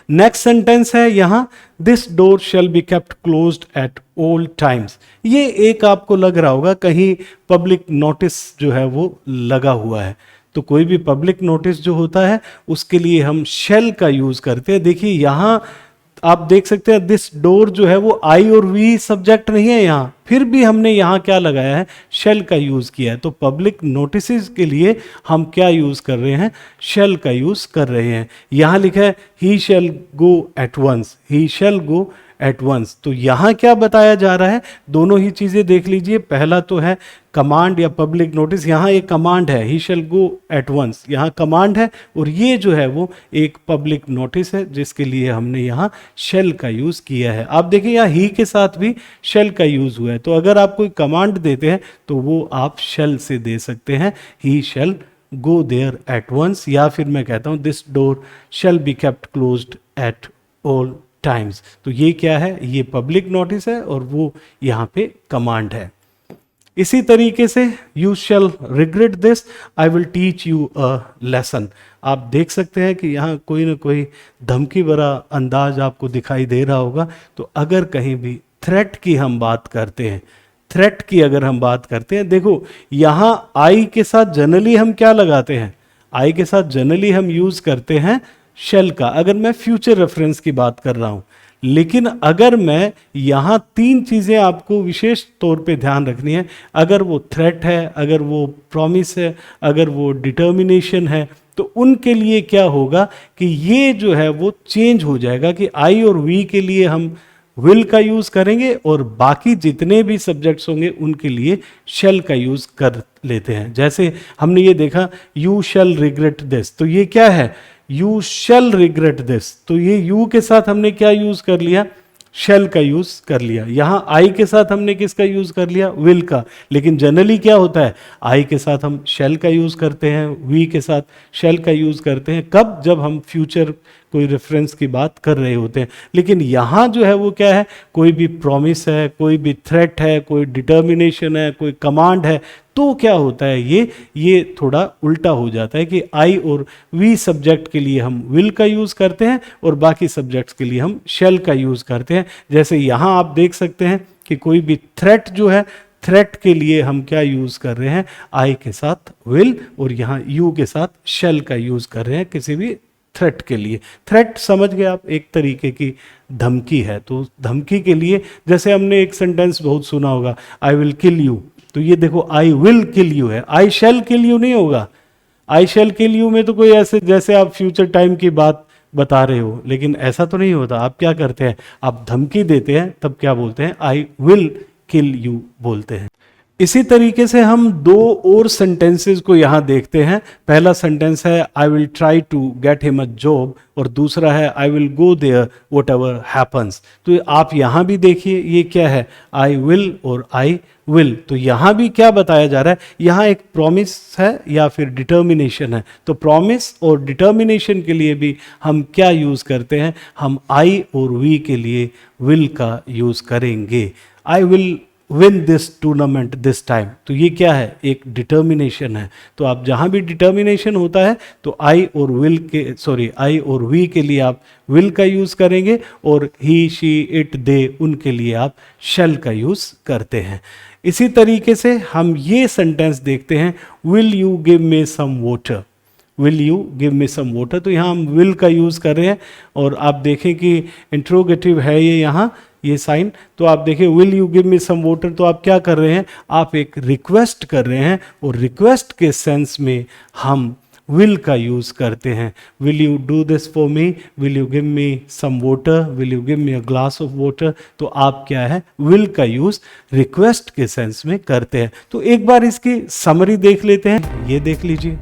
नेक्स्ट सेंटेंस है यहाँ this door shall be kept closed at all times. ये एक आपको लग रहा होगा कहीं पब्लिक नोटिस जो है वो लगा हुआ है। तो कोई भी पब्लिक नोटिस जो होता है उसके लिए हम शैल का यूज करते हैं। देखिए यहाँ आप देख सकते हैं दिस डोर जो है वो आई और वी सब्जेक्ट नहीं है यहाँ, फिर भी हमने यहाँ क्या लगाया है? शैल का यूज किया है। तो पब्लिक नोटिस के लिए हम क्या यूज कर रहे हैं? शैल का यूज कर रहे हैं। यहाँ लिखा है he shall go at once, he shall go at once. तो यहाँ क्या बताया जा रहा है? दोनों ही चीजें देख लीजिए। पहला तो है कमांड या पब्लिक नोटिस, यहाँ एक कमांड है he shall go at once, यहाँ कमांड है, और ये जो है वो एक पब्लिक नोटिस है जिसके लिए हमने यहाँ शैल का यूज किया है। आप देखिए यहाँ ही के साथ भी शैल का यूज हुआ है। तो अगर आप कोई कमांड देते हैं तो वो आप शैल से दे सकते हैं, ही shall go there at once, या फिर मैं कहता हूं this door shall be kept closed at all times. तो ये क्या है? ये पब्लिक नोटिस है और वो यहाँ पे कमांड है। इसी तरीके से you shall regret this, I will teach you a lesson. आप देख सकते हैं कि यहाँ कोई ना कोई धमकी भरा अंदाज आपको दिखाई दे रहा होगा। तो अगर कहीं भी थ्रेट की हम बात करते हैं, थ्रेट की अगर हम बात करते हैं, देखो यहाँ आई के साथ जनरली हम क्या लगाते हैं? आई के साथ जनरली हम यूज करते हैं शैल का, अगर मैं फ्यूचर रेफरेंस की बात कर रहा हूं। लेकिन अगर मैं यहाँ 3 चीजें आपको विशेष तौर पे ध्यान रखनी है, अगर वो थ्रेट है, अगर वो प्रॉमिस है, अगर वो डिटर्मिनेशन है, तो उनके लिए क्या होगा कि ये जो है वो चेंज हो जाएगा कि आई और वी के लिए हम विल का यूज करेंगे और बाकी जितने भी सब्जेक्ट्स होंगे उनके लिए शैल का यूज कर लेते हैं। जैसे हमने ये देखा यू शैल रिग्रेट दिस, तो ये क्या है? You shall regret this. तो ये यू के साथ हमने क्या यूज कर लिया? शैल का यूज कर लिया। यहां आई के साथ हमने किसका यूज कर लिया? विल का। लेकिन जनरली क्या होता है? आई के साथ हम शैल का यूज करते हैं, वी के साथ शैल का यूज करते हैं। कब? जब हम फ्यूचर कोई रेफरेंस की बात कर रहे होते हैं। लेकिन यहाँ जो है वो क्या है, कोई भी प्रॉमिस है, कोई भी थ्रेट है, कोई डिटर्मिनेशन है, कोई कमांड है, तो क्या होता है ये थोड़ा उल्टा हो जाता है कि आई और वी सब्जेक्ट के लिए हम विल का यूज़ करते हैं और बाकी सब्जेक्ट्स के लिए हम शैल का यूज़ करते हैं। जैसे यहाँ आप देख सकते हैं कि कोई भी थ्रेट जो है, थ्रेट के लिए हम क्या यूज कर रहे हैं, आई के साथ विल और यहाँ यू के साथ शैल का यूज कर रहे हैं किसी भी थ्रेट के लिए। थ्रेट समझ गए आप, एक तरीके की धमकी है। तो धमकी के लिए जैसे हमने एक सेंटेंस बहुत सुना होगा, आई विल किल यू, तो ये देखो आई विल किल यू है, आई शैल किल यू नहीं होगा। आई शैल किल यू में तो कोई ऐसे जैसे आप फ्यूचर टाइम की बात बता रहे हो, लेकिन ऐसा तो नहीं होता। आप क्या करते हैं, आप धमकी देते हैं, तब क्या बोलते हैं, आई विल किल यू बोलते हैं। इसी तरीके से हम दो और सेंटेंसेस को यहां देखते हैं। पहला सेंटेंस है I will try to get him a job और दूसरा है I will go there whatever happens. तो आप यहां भी देखिए ये क्या है, आई विल और आई विल। तो यहां भी क्या बताया जा रहा है, यहां एक प्रॉमिस है या फिर डिटर्मिनेशन है। तो प्रॉमिस और डिटर्मिनेशन के लिए भी हम क्या यूज करते हैं, हम आई और वी के लिए विल का यूज करेंगे। I will win this tournament this time, तो ये क्या है, एक डिटर्मिनेशन है। तो आप जहां भी डिटर्मिनेशन होता है तो आई और वी के लिए आप विल का यूज करेंगे और ही शी इट दे उनके लिए आप शैल का यूज करते हैं। इसी तरीके से हम ये सेंटेंस देखते हैं, will you give me some water, will you give me some water. तो यहाँ हम विल का यूज़ कर रहे हैं और आप देखें कि इंट्रोगेटिव है ये यहाँ ये साइन। तो आप देखें will you give me some water, तो आप क्या कर रहे हैं, आप एक रिक्वेस्ट कर रहे हैं और रिक्वेस्ट के सेंस में हम विल का यूज़ करते हैं। Will you do this for me, will you give me some water, will you give me a glass of water. तो आप क्या है, विल का यूज़ रिक्वेस्ट के सेंस में करते हैं। तो एक बार इसकी समरी देख लेते हैं, ये देख लीजिए।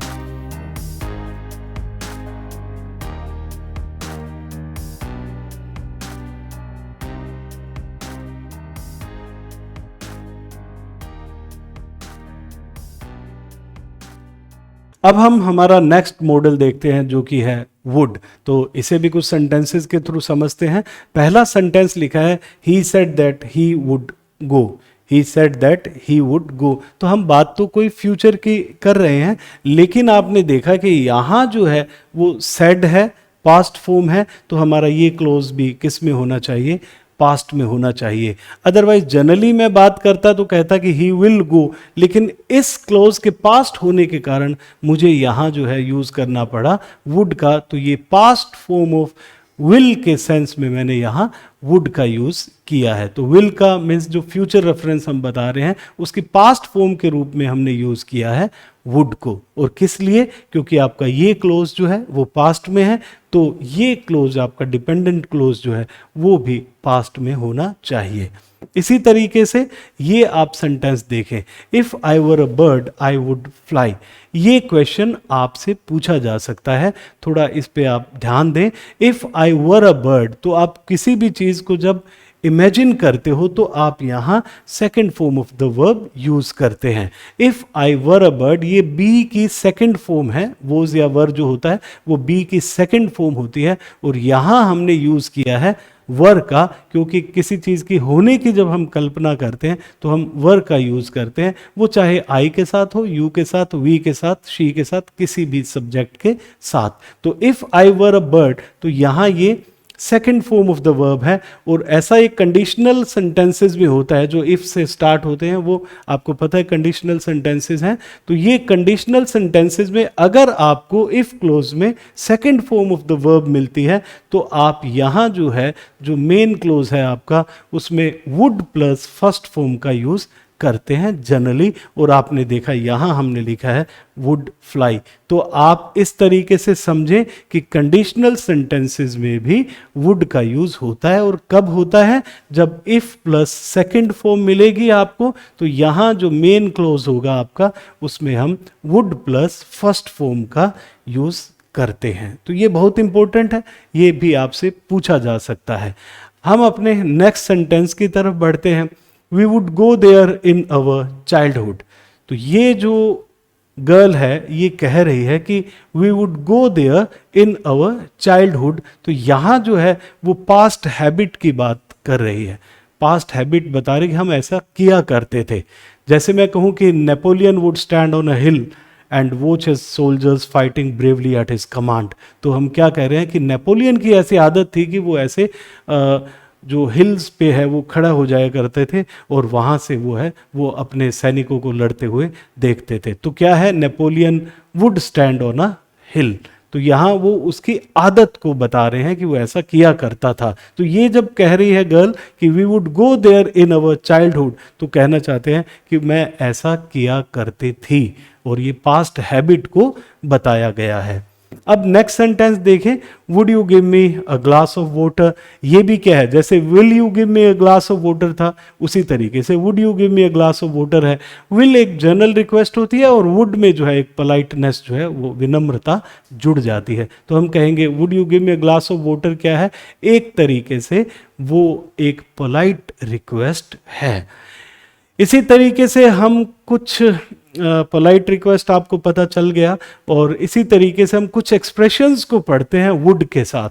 अब हम हमारा नेक्स्ट मॉडल देखते हैं जो कि है वुड। तो इसे भी कुछ सेंटेंसेस के थ्रू समझते हैं। पहला सेंटेंस लिखा है he said that he would go, he said that he would go. तो हम बात तो कोई फ्यूचर की कर रहे हैं, लेकिन आपने देखा कि यहाँ जो है वो सेड है, पास्ट फॉर्म है, तो हमारा ये क्लोज भी किस में होना चाहिए, पास्ट में होना चाहिए। अदरवाइज जनरली मैं बात करता तो कहता कि ही विल गो, लेकिन इस क्लोज के पास्ट होने के कारण मुझे यहाँ जो है यूज करना पड़ा वुड का। तो ये पास्ट फॉर्म ऑफ विल के सेंस में मैंने यहाँ वुड का यूज किया है। तो विल का मीन्स जो फ्यूचर रेफरेंस हम बता रहे हैं उसकी पास्ट फॉर्म के रूप में हमने यूज किया है वुड को। और किस लिए, क्योंकि आपका ये क्लोज जो है वो पास्ट में है, तो ये क्लोज आपका डिपेंडेंट क्लोज जो है वो भी पास्ट में होना चाहिए। इसी तरीके से ये आप सेंटेंस देखें, if I were a bird I would fly. ये क्वेश्चन आपसे पूछा जा सकता है, थोड़ा इस पे आप ध्यान दें। If I were a bird, तो आप किसी भी चीज को जब इमेजिन करते हो तो आप यहाँ second form of the verb use करते हैं। If I were a bird, ये बी की सेकंड फॉर्म है, वोज या वर जो होता है वो बी की सेकंड फॉर्म होती है, और यहाँ हमने यूज किया है वर का, क्योंकि किसी चीज़ की होने की जब हम कल्पना करते हैं तो हम वर का यूज़ करते हैं, वो चाहे आई के साथ हो, यू के साथ, वी के साथ, शी के साथ, किसी भी सब्जेक्ट के साथ। तो if I were a bird, तो यहाँ ये second form of the verb है। और ऐसा एक कंडीशनल सेंटेंसेस भी होता है जो इफ से स्टार्ट होते हैं, वो आपको पता है कंडीशनल सेंटेंसेस हैं। तो ये कंडीशनल सेंटेंसेस में अगर आपको इफ क्लोज में second form of the verb मिलती है तो आप यहाँ जो है जो मेन क्लोज है आपका उसमें वुड प्लस फर्स्ट फॉर्म का यूज करते हैं जनरली। और आपने देखा यहाँ हमने लिखा है वुड फ्लाई। तो आप इस तरीके से समझें कि कंडीशनल सेंटेंसेस में भी वुड का यूज होता है। और कब होता है, जब इफ प्लस सेकंड फॉर्म मिलेगी आपको, तो यहाँ जो मेन क्लोज होगा आपका उसमें हम वुड प्लस फर्स्ट फॉर्म का यूज करते हैं। तो ये बहुत इंपॉर्टेंट है, ये भी आपसे पूछा जा सकता है। हम अपने नेक्स्ट सेंटेंस की तरफ बढ़ते हैं। We would go there in our childhood. तो ये जो गर्ल है ये कह रही है कि we would go there in our childhood, तो यहाँ जो है वो पास्ट हैबिट की बात कर रही है। पास्ट हैबिट बता रही कि हम ऐसा किया करते थे। जैसे मैं कहूँ कि Napoleon would stand on a hill and watch his soldiers fighting bravely at his command, तो हम क्या कह रहे हैं कि नेपोलियन की ऐसी आदत थी कि वो ऐसे जो हिल्स पे है वो खड़ा हो जाया करते थे और वहाँ से वो है वो अपने सैनिकों को लड़ते हुए देखते थे। तो क्या है, Napoleon would stand on a hill, तो यहाँ वो उसकी आदत को बता रहे हैं कि वो ऐसा किया करता था। तो ये जब कह रही है गर्ल कि we would go there in our childhood, तो कहना चाहते हैं कि मैं ऐसा किया करती थी, और ये पास्ट हैबिट को बताया गया है। अब नेक्स्ट सेंटेंस देखें, would you give me a glass of water, ये भी क्या है, जैसे will you give me a glass of water था उसी तरीके से would you give me a glass of water है। विल एक जनरल रिक्वेस्ट होती है और वुड में जो है एक पोलाइटनेस जो है वो विनम्रता जुड़ जाती है, तो हम कहेंगे would you give me a glass of water क्या है, एक तरीके से वो एक पोलाइट रिक्वेस्ट है। इसी तरीके से हम कुछ पोलाइट रिक्वेस्ट आपको पता चल गया, और इसी तरीके से हम कुछ एक्सप्रेशंस को पढ़ते हैं वुड के साथ,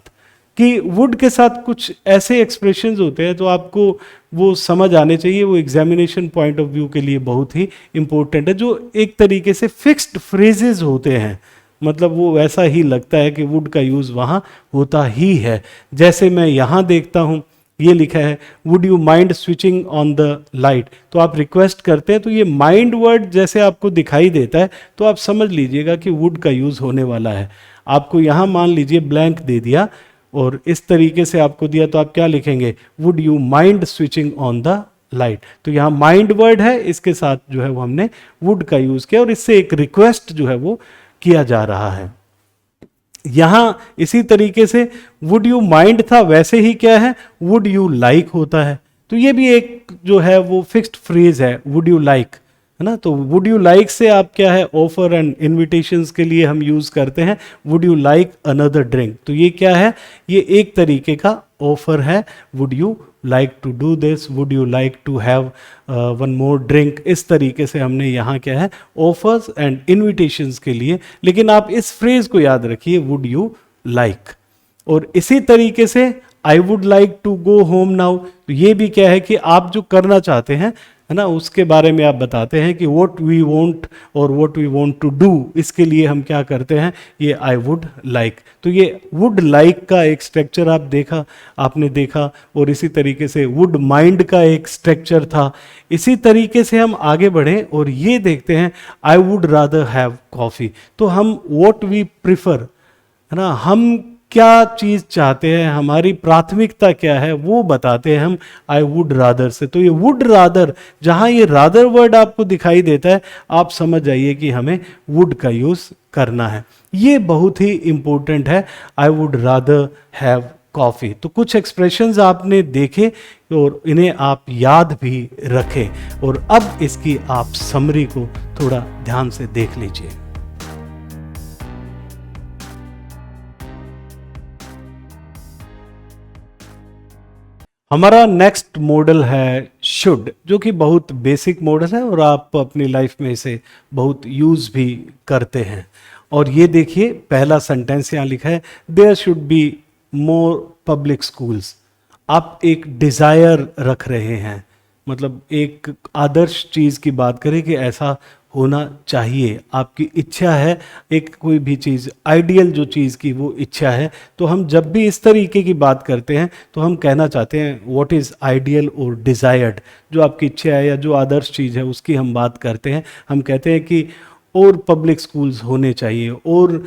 कि वुड के साथ कुछ ऐसे एक्सप्रेशंस होते हैं तो आपको वो समझ आने चाहिए, वो एग्जामिनेशन पॉइंट ऑफ व्यू के लिए बहुत ही इंपॉर्टेंट है, जो एक तरीके से फिक्स्ड फ्रेजेस होते हैं, मतलब वो ऐसा ही लगता है कि वुड का यूज़ वहाँ होता ही है। जैसे मैं यहाँ देखता हूँ ये लिखा है would you mind switching on the light, तो आप रिक्वेस्ट करते हैं तो ये माइंड वर्ड जैसे आपको दिखाई देता है तो आप समझ लीजिएगा कि वुड का यूज़ होने वाला है। आपको यहाँ मान लीजिए ब्लैंक दे दिया और इस तरीके से आपको दिया, तो आप क्या लिखेंगे, would you mind switching on the light, तो यहाँ माइंड वर्ड है, इसके साथ जो है वो हमने वुड का यूज़ किया और इससे एक रिक्वेस्ट जो है वो किया जा रहा है। यहां इसी तरीके से वुड यू माइंड था, वैसे ही क्या है, वुड यू लाइक होता है, तो ये भी एक जो है वो फिक्स्ड फ्रेज है, वुड यू लाइक, है ना। तो वुड यू लाइक से आप क्या है, ऑफर एंड इनविटेशंस के लिए हम यूज करते हैं would you like another drink, तो ये क्या है, ये एक तरीके का ऑफर है, would you like to do this, would you like to have one more drink, इस तरीके से हमने यहाँ क्या है ऑफर्स एंड इनविटेशंस के लिए, लेकिन आप इस फ्रेज को याद रखिए वुड यू लाइक। और इसी तरीके से I would like to go home now, तो ये भी क्या है कि आप जो करना चाहते हैं, है ना, उसके बारे में आप बताते हैं कि व्हाट वी वांट और what we want to do, इसके लिए हम क्या करते हैं, ये आई वुड लाइक। तो ये वुड लाइक का एक स्ट्रक्चर आपने देखा, और इसी तरीके से वुड माइंड का एक स्ट्रक्चर था। इसी तरीके से हम आगे बढ़ें और ये देखते हैं I would rather have coffee, तो हम व्हाट वी प्रिफर, है ना, हम क्या चीज़ चाहते हैं, हमारी प्राथमिकता क्या है, वो बताते हैं हम आई वुड रादर से। तो ये वुड रादर, जहाँ ये रादर वर्ड आपको दिखाई देता है, आप समझ जाइए कि हमें वुड का यूज़ करना है। ये बहुत ही इंपॉर्टेंट है, I would rather have coffee. तो कुछ एक्सप्रेशंस आपने देखे और इन्हें आप याद भी रखें, और अब इसकी आप समरी को थोड़ा ध्यान से देख लीजिए। हमारा नेक्स्ट मॉडल है शुड, जो कि बहुत बेसिक मॉडल है और आप अपनी लाइफ में इसे बहुत यूज़ भी करते हैं। और ये देखिए पहला सेंटेंस यहाँ लिखा है there should be more public schools. आप एक डिज़ायर रख रहे हैं, मतलब एक आदर्श चीज़ की बात करें कि ऐसा होना चाहिए, आपकी इच्छा है, एक कोई भी चीज़ आइडियल जो चीज़ की वो इच्छा है। तो हम जब भी इस तरीके की बात करते हैं तो हम कहना चाहते हैं व्हाट इज़ आइडियल और डिज़ायर्ड, जो आपकी इच्छा है या जो आदर्श चीज़ है उसकी हम बात करते हैं। हम कहते हैं कि और पब्लिक स्कूल्स होने चाहिए, और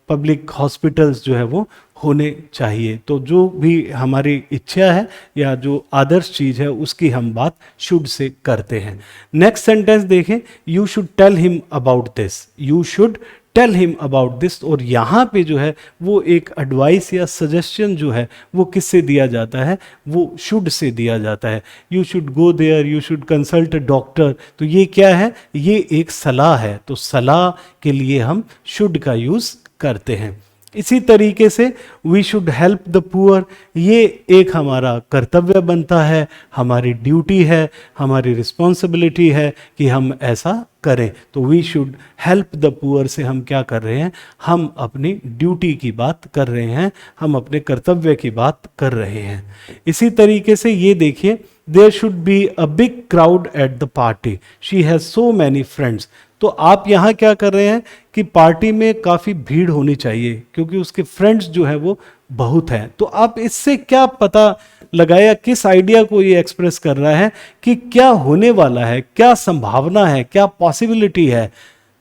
पब्लिक हॉस्पिटल्स जो है वो होने चाहिए। तो जो भी हमारी इच्छा है या जो आदर्श चीज़ है उसकी हम बात शुड से करते हैं। नेक्स्ट सेंटेंस देखें, you should tell him about this, you should tell him about this, और यहाँ पे जो है वो एक एडवाइस या सजेशन जो है वो किससे दिया जाता है, वो शुड से दिया जाता है। You should go there, you should consult a doctor, तो ये क्या है, ये एक सलाह है, तो सलाह के लिए हम शुड का यूज़ करते हैं। इसी तरीके से we should help the poor, ये एक हमारा कर्तव्य बनता है, हमारी ड्यूटी है, हमारी रिस्पॉन्सिबिलिटी है कि हम ऐसा करें। तो we should help the poor से हम क्या कर रहे हैं, हम अपनी ड्यूटी की बात कर रहे हैं, हम अपने कर्तव्य की बात कर रहे हैं। इसी तरीके से ये देखिए, there should be a big crowd at the party, she has so many friends. तो आप यहाँ क्या कर रहे हैं कि पार्टी में काफ़ी भीड़ होनी चाहिए क्योंकि उसके फ्रेंड्स जो है वो बहुत हैं। तो आप इससे क्या पता लगाया, किस आइडिया को ये एक्सप्रेस कर रहा है कि क्या होने वाला है, क्या संभावना है, क्या पॉसिबिलिटी है।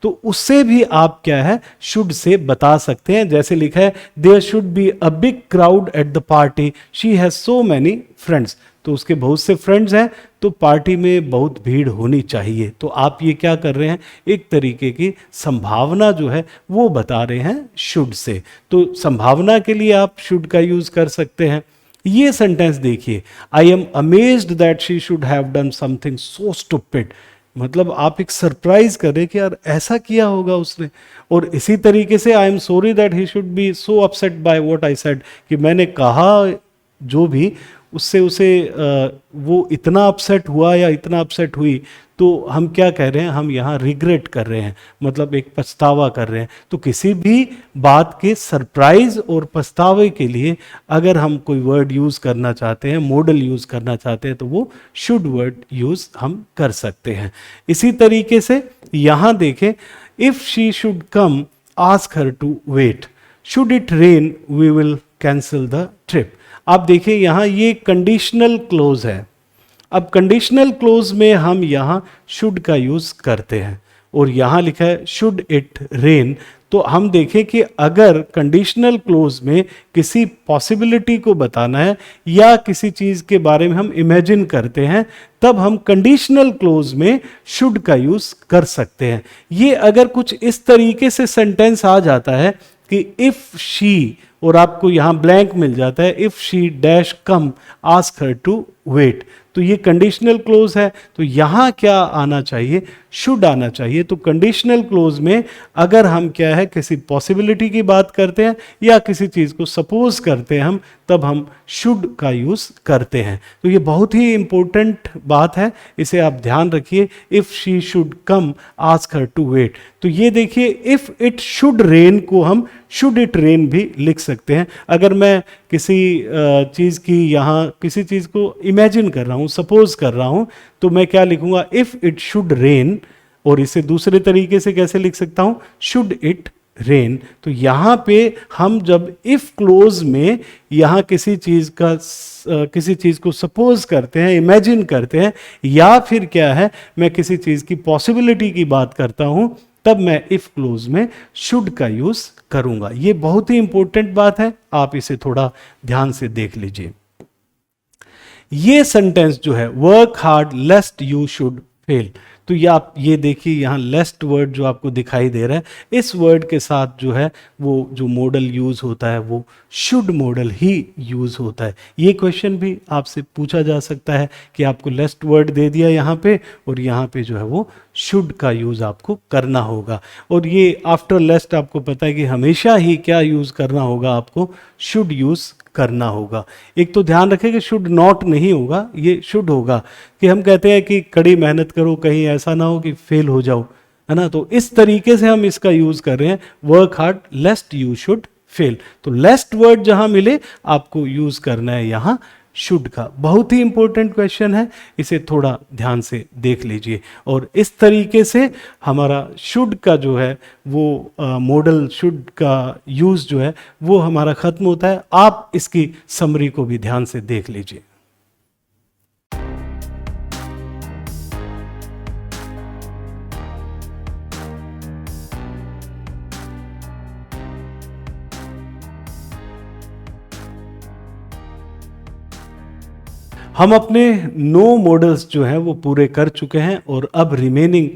तो उससे भी आप क्या है, शुड से बता सकते हैं। जैसे लिखा है, there should be a big crowd at the party, she has so many friends. तो उसके बहुत से फ्रेंड्स हैं, तो पार्टी में बहुत भीड़ होनी चाहिए। तो आप ये क्या कर रहे हैं, एक तरीके की संभावना जो है वो बता रहे हैं शुड से। तो संभावना के लिए आप शुड का यूज कर सकते हैं। ये सेंटेंस देखिए, I am amazed that she should have done something so stupid. मतलब आप एक सरप्राइज करें कि यार ऐसा किया होगा उसने। और इसी तरीके से I am sorry that he should be so upset by what I said, कि मैंने कहा जो भी उससे उसे वो इतना अपसेट हुआ या इतना अपसेट हुई। तो हम क्या कह रहे हैं, हम यहाँ रिग्रेट कर रहे हैं, मतलब एक पछतावा कर रहे हैं। तो किसी भी बात के सरप्राइज और पछतावे के लिए अगर हम कोई वर्ड यूज़ करना चाहते हैं, मॉडल यूज़ करना चाहते हैं, तो वो शुड वर्ड यूज़ हम कर सकते हैं। इसी तरीके से यहाँ देखें, if she should come ask her to wait, should it rain we will cancel the trip. आप देखिए यहाँ ये कंडीशनल क्लोज है। अब कंडीशनल क्लोज में हम यहाँ शुड का यूज करते हैं और यहाँ लिखा है शुड इट रेन। तो हम देखें कि अगर कंडीशनल क्लोज में किसी पॉसिबिलिटी को बताना है या किसी चीज़ के बारे में हम इमेजिन करते हैं, तब हम कंडीशनल क्लोज में शुड का यूज कर सकते हैं। ये अगर कुछ इस तरीके से सेंटेंस आ जाता है कि इफ शी, और आपको यहां ब्लैंक मिल जाता है, if she dash come ask her to wait, तो ये कंडीशनल क्लोज है। तो यहां क्या आना चाहिए, शुड आना चाहिए। तो कंडीशनल क्लोज में अगर हम क्या है, किसी पॉसिबिलिटी की बात करते हैं या किसी चीज को सपोज करते हैं हम, तब हम शुड का यूज करते हैं। तो ये बहुत ही इंपॉर्टेंट बात है, इसे आप ध्यान रखिए। If she should come ask her to wait. तो ये देखिए, इफ इट शुड रेन को हम शुड इट रेन भी लिख सकते हैं। अगर मैं किसी चीज़ की यहाँ किसी चीज़ को इमेजिन कर रहा हूँ, सपोज कर रहा हूँ, तो मैं क्या लिखूंगा, इफ इट शुड रेन। और इसे दूसरे तरीके से कैसे लिख सकता हूँ, शुड इट रेन। तो यहाँ पे हम जब इफ क्लोज में यहाँ किसी चीज़ को सपोज करते हैं, इमेजिन करते हैं, या फिर क्या है, मैं किसी चीज़ की पॉसिबिलिटी की बात करता हूँ, तब मैं इफ क्लोज में शुड का यूज करूंगा। ये बहुत ही इंपॉर्टेंट बात है, आप इसे थोड़ा ध्यान से देख लीजिए। ये सेंटेंस जो है, work hard लेस्ट you should fail, तो ये आप ये देखिए यहाँ लेस्ट वर्ड जो आपको दिखाई दे रहा है, इस वर्ड के साथ जो है वो जो मॉडल यूज होता है वो शुड मॉडल ही यूज होता है। ये क्वेश्चन भी आपसे पूछा जा सकता है कि आपको लेस्ट वर्ड दे दिया यहाँ पे, और यहाँ पे जो है वो शुड का यूज आपको करना होगा। और ये आफ्टर लेस्ट आपको पता है कि हमेशा ही क्या यूज करना होगा, आपको शुड यूज करना होगा। एक तो ध्यान रखें कि शुड नॉट नहीं होगा, ये शुड होगा। कि हम कहते हैं कि कड़ी मेहनत करो, कहीं ऐसा ना हो कि फेल हो जाओ, है ना। तो इस तरीके से हम इसका यूज कर रहे हैं, work hard लेस्ट you should fail. तो लेस्ट वर्ड जहां मिले आपको यूज करना है यहाँ शुड का। बहुत ही इंपॉर्टेंट क्वेश्चन है, इसे थोड़ा ध्यान से देख लीजिए। और इस तरीके से हमारा शुड का जो है वो मॉडल शुड का यूज जो है वो हमारा खत्म होता है। आप इसकी समरी को भी ध्यान से देख लीजिए। हम अपने 9 मॉडल्स जो हैं वो पूरे कर चुके हैं, और अब रिमेनिंग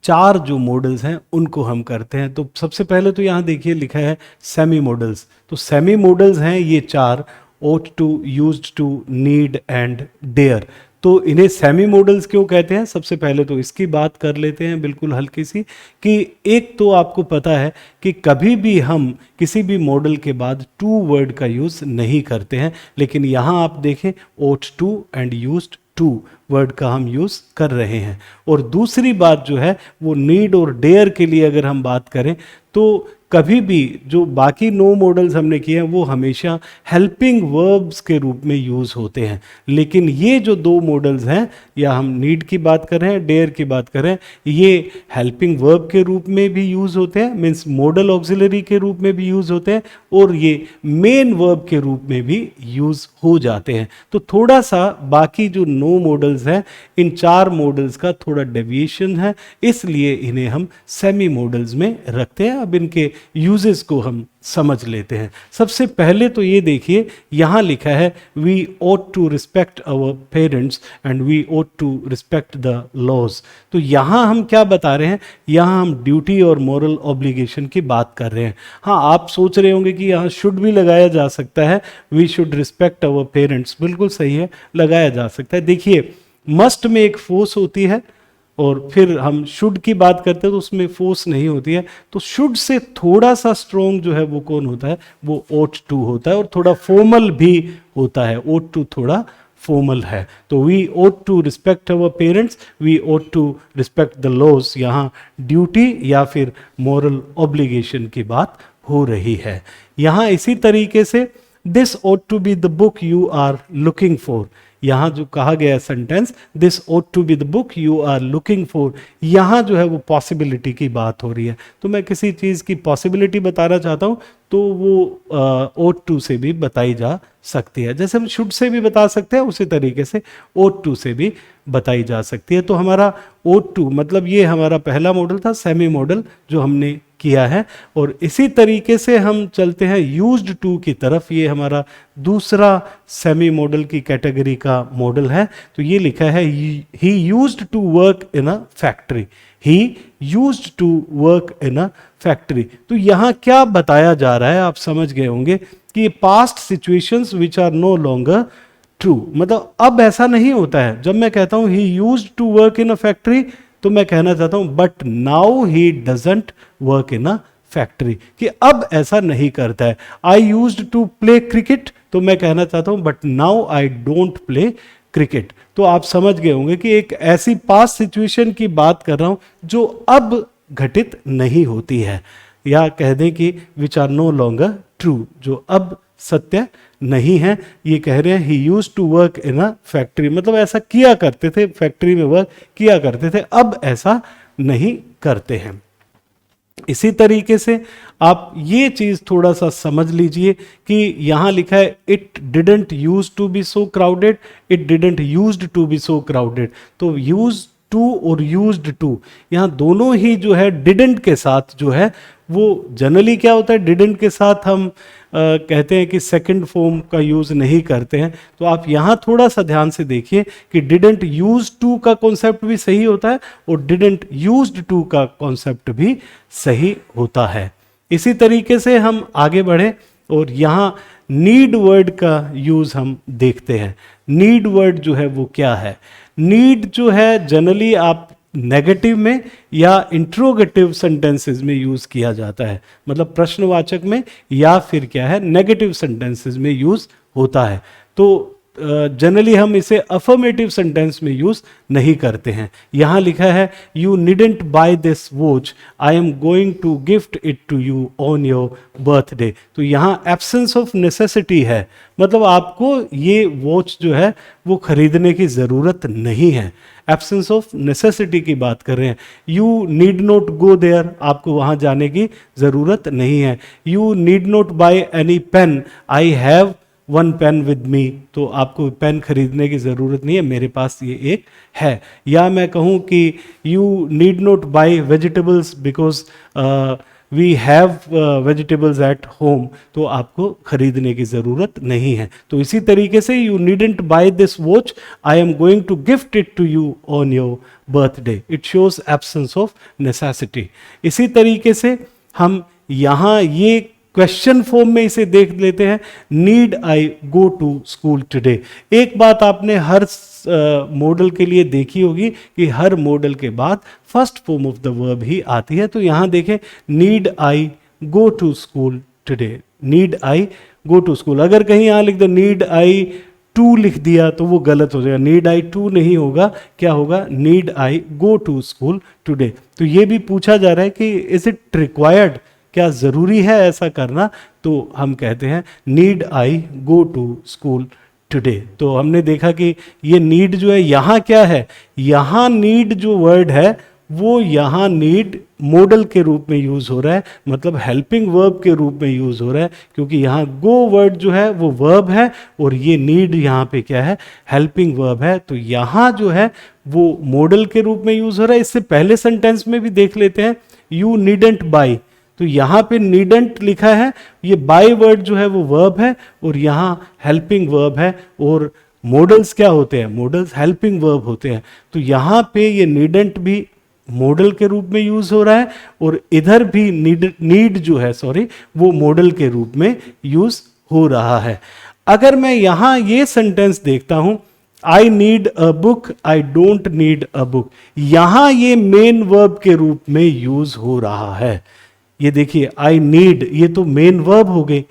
4 जो मॉडल्स हैं उनको हम करते हैं। तो सबसे पहले तो यहाँ देखिए लिखा है सेमी मॉडल्स। तो सेमी मॉडल्स हैं ये 4, ought to, used to, need and dare। तो इन्हें सेमी मॉडल्स क्यों कहते हैं? सबसे पहले तो इसकी बात कर लेते हैं बिल्कुल हल्की सी, कि एक तो आपको पता है कि कभी भी हम किसी भी मॉडल के बाद टू वर्ड का यूज नहीं करते हैं, लेकिन यहां आप देखें ought to and used to word का हम यूज कर रहे हैं। और दूसरी बात जो है वो नीड और डेयर के लिए अगर हम बात करें तो कभी भी जो बाकी नो मॉडल्स हमने किए हैं वो हमेशा हेल्पिंग वर्ब्स के रूप में यूज होते हैं, लेकिन ये जो दो मॉडल्स हैं, या हम नीड की बात कर रहे हैं, डेयर की बात कर रहे हैं, ये हेल्पिंग वर्ब के रूप में भी यूज होते हैं, मीन्स मॉडल ऑक्सिलरी के रूप में भी यूज होते हैं, और ये मेन वर्ब के रूप में भी यूज हो जाते हैं। तो थोड़ा सा बाकी जो नो मॉडल्स हैं, इन चार मॉडल्स का थोड़ा डेविएशन है, इसलिए इन्हें हम सेमी मॉडल्स में रखते हैं। अब इनके यूजेस को हम समझ लेते हैं। सबसे पहले तो ये देखिए, यहां लिखा है we ought to respect our parents and we ought to respect the laws. तो यहां हम क्या बता रहे हैं? यहां हम ड्यूटी और मॉरल ऑब्लिगेशन की बात कर रहे हैं। हाँ, आप सोच रहे होंगे कि यहां शुड भी लगाया जा सकता है, we should respect our parents, बिल्कुल सही है, लगाया जा सकता है। देखिए, मस्ट में एक फोर्स होती है, और फिर हम शुड की बात करते हैं तो उसमें फोर्स नहीं होती है। तो शुड से थोड़ा सा स्ट्रोंग जो है वो कौन होता है? वो ought to होता है, और थोड़ा फॉर्मल भी होता है। ought to थोड़ा फॉर्मल है। तो we ought to respect our parents, we ought to respect the laws, यहाँ ड्यूटी या फिर मॉरल ऑब्लिगेशन की बात हो रही है। यहाँ इसी तरीके से this ought to be the book you are looking for, यहाँ जो कहा गया sentence this ought to be the book you are looking for, यहाँ जो है वो पॉसिबिलिटी की बात हो रही है। तो मैं किसी चीज़ की पॉसिबिलिटी बताना चाहता हूँ तो वो ought टू से भी बताई जा सकती है। जैसे हम शुड से भी बता सकते हैं, उसी तरीके से ought टू से भी बताई जा सकती है। तो हमारा ought टू मतलब ये हमारा पहला मॉडल था, सेमी मॉडल जो हमने किया है। और इसी तरीके से हम चलते हैं यूज्ड टू की तरफ। ये हमारा दूसरा सेमी मॉडल की कैटेगरी का मॉडल है। तो ये लिखा है he used to work in a factory, he used to work in a factory. तो यहाँ क्या बताया जा रहा है, आप समझ गए होंगे कि past situations which are no longer true, मतलब अब ऐसा नहीं होता है। जब मैं कहता हूं he used to work in a factory, तो मैं कहना चाहता हूं but now he doesn't work in a factory, कि अब ऐसा नहीं करता है। I used to play cricket, तो मैं कहना चाहता हूं but now I don't play cricket. तो आप समझ गए होंगे कि एक ऐसी पास्ट सिचुएशन की बात कर रहा हूं जो अब घटित नहीं होती है, या कह दें कि which are no longer true, जो अब सत्य नहीं है। ये कह रहे हैं he used to work in a factory, मतलब ऐसा किया करते थे, फैक्ट्री में वर्क किया करते थे, अब ऐसा नहीं करते हैं। इसी तरीके से आप ये चीज थोड़ा सा समझ लीजिए कि यहां लिखा है it didn't use to be so crowded, it didn't used to be so crowded. तो यूज टू और यूज्ड टू, यहाँ दोनों ही जो है डिडंट के साथ जो है वो जनरली क्या होता है, डिडंट के साथ हम कहते हैं कि सेकंड फॉर्म का यूज नहीं करते हैं। तो आप यहाँ थोड़ा सा ध्यान से देखिए कि डिडंट यूज टू का कॉन्सेप्ट भी सही होता है और डिडंट यूज्ड टू का कॉन्सेप्ट भी सही होता है। इसी तरीके से हम आगे बढ़े और यहाँ नीड वर्ड का यूज हम देखते हैं। नीड वर्ड जो है वो क्या है? नीड जो है जनरली आप नेगेटिव में या इंट्रोगेटिव सेंटेंसेस में यूज किया जाता है, मतलब प्रश्नवाचक में या फिर क्या है नेगेटिव सेंटेंसेस में यूज होता है। तो जनरली हम इसे अफर्मेटिव सेंटेंस में यूज नहीं करते हैं। यहां लिखा है you needn't buy this watch, I am going to gift it to you on your birthday. तो यहाँ एब्सेंस ऑफ नेसेसिटी है, मतलब आपको ये वॉच जो है वो खरीदने की जरूरत नहीं है। एब्सेंस ऑफ नेसेसिटी की बात कर रहे हैं। You need not go there, आपको वहां जाने की जरूरत नहीं है। You need not buy any pen, I have one pen with me, तो आपको पेन खरीदने की ज़रूरत नहीं है, मेरे पास ये एक है। या मैं कहूँ कि you need not buy vegetables because we have vegetables at home, तो आपको खरीदने की ज़रूरत नहीं है। तो इसी तरीके से you needn't buy this watch, I am going to gift it to you on your birthday, it shows absence of necessity. इसी तरीके से हम यहाँ ये क्वेश्चन फॉर्म में इसे देख लेते हैं, need I go to school today. एक बात आपने हर मॉडल के लिए देखी होगी कि हर मॉडल के बाद first form of the verb ही आती है। तो यहां देखें, need I go to school today, need I go to school. अगर कहीं यहां लिख दो नीड आई टू लिख दिया तो वो गलत हो जाएगा, नीड आई टू नहीं होगा, क्या होगा, need I go to school today. तो ये भी पूछा जा रहा है कि इज इट रिक्वायर्ड, क्या ज़रूरी है ऐसा करना, तो हम कहते हैं need I go to school today. तो हमने देखा कि ये नीड जो है यहाँ क्या है, यहाँ नीड जो वर्ड है वो यहाँ नीड मॉडल के रूप में यूज़ हो रहा है, मतलब हेल्पिंग वर्ब के रूप में यूज़ हो रहा है, क्योंकि यहाँ गो वर्ड जो है वो वर्ब है और ये नीड यहाँ पे क्या है, हेल्पिंग वर्ब है। तो यहाँ जो है वो मॉडल के रूप में यूज़ हो रहा है। इससे पहले सेंटेंस में भी देख लेते हैं, यू नीडेंट बाई, तो यहाँ पे नीडेंट लिखा है, ये बाय वर्ड जो है वो वर्ब है और यहाँ हेल्पिंग वर्ब है। और मॉडल्स क्या होते हैं, मॉडल्स हेल्पिंग वर्ब होते हैं। तो यहाँ पे ये नीडेंट भी मॉडल के रूप में यूज हो रहा है और इधर भी नीड जो है वो मॉडल के रूप में यूज हो रहा है। अगर मैं यहाँ ये सेंटेंस देखता हूँ, I need a book, I don't need a book, यहाँ ये मेन वर्ब के रूप में यूज हो रहा है। ये देखिए, आई नीड, ये तो मेन वर्ब हो गई,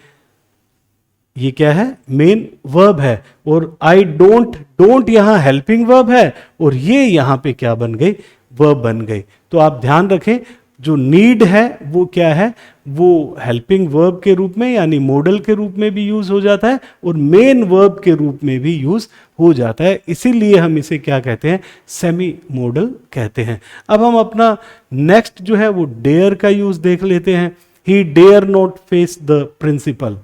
ये क्या है, मेन वर्ब है। और आई डोंट, डोंट यहां हेल्पिंग वर्ब है और ये यहां पे क्या बन गई, वर्ब बन गई। तो आप ध्यान रखें, जो नीड है वो क्या है, वो हेल्पिंग वर्ब के रूप में यानी मॉडल के रूप में भी यूज हो जाता है और मेन वर्ब के रूप में भी यूज हो जाता है। इसीलिए हम इसे क्या कहते हैं, सेमी मॉडल कहते हैं। अब हम अपना नेक्स्ट जो है वो डेयर का यूज देख लेते हैं। He dare not face the principal,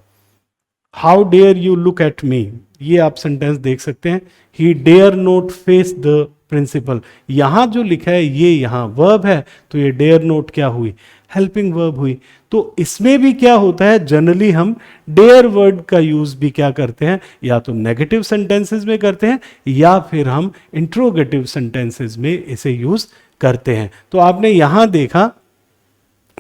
how dare you look at me, ये आप सेंटेंस देख सकते हैं। He dare not face the principal, यहां जो लिखा है ये यहां वर्ब है, तो ये डेयर नॉट क्या हुई, हेल्पिंग वर्ब हुई। तो इसमें भी क्या होता है, जनरली हम डेयर वर्ड का यूज भी क्या करते हैं, या तो नेगेटिव सेंटेंसेस में करते हैं या फिर हम इंट्रोगेटिव सेंटेंसेस में इसे यूज करते हैं। तो आपने यहां देखा,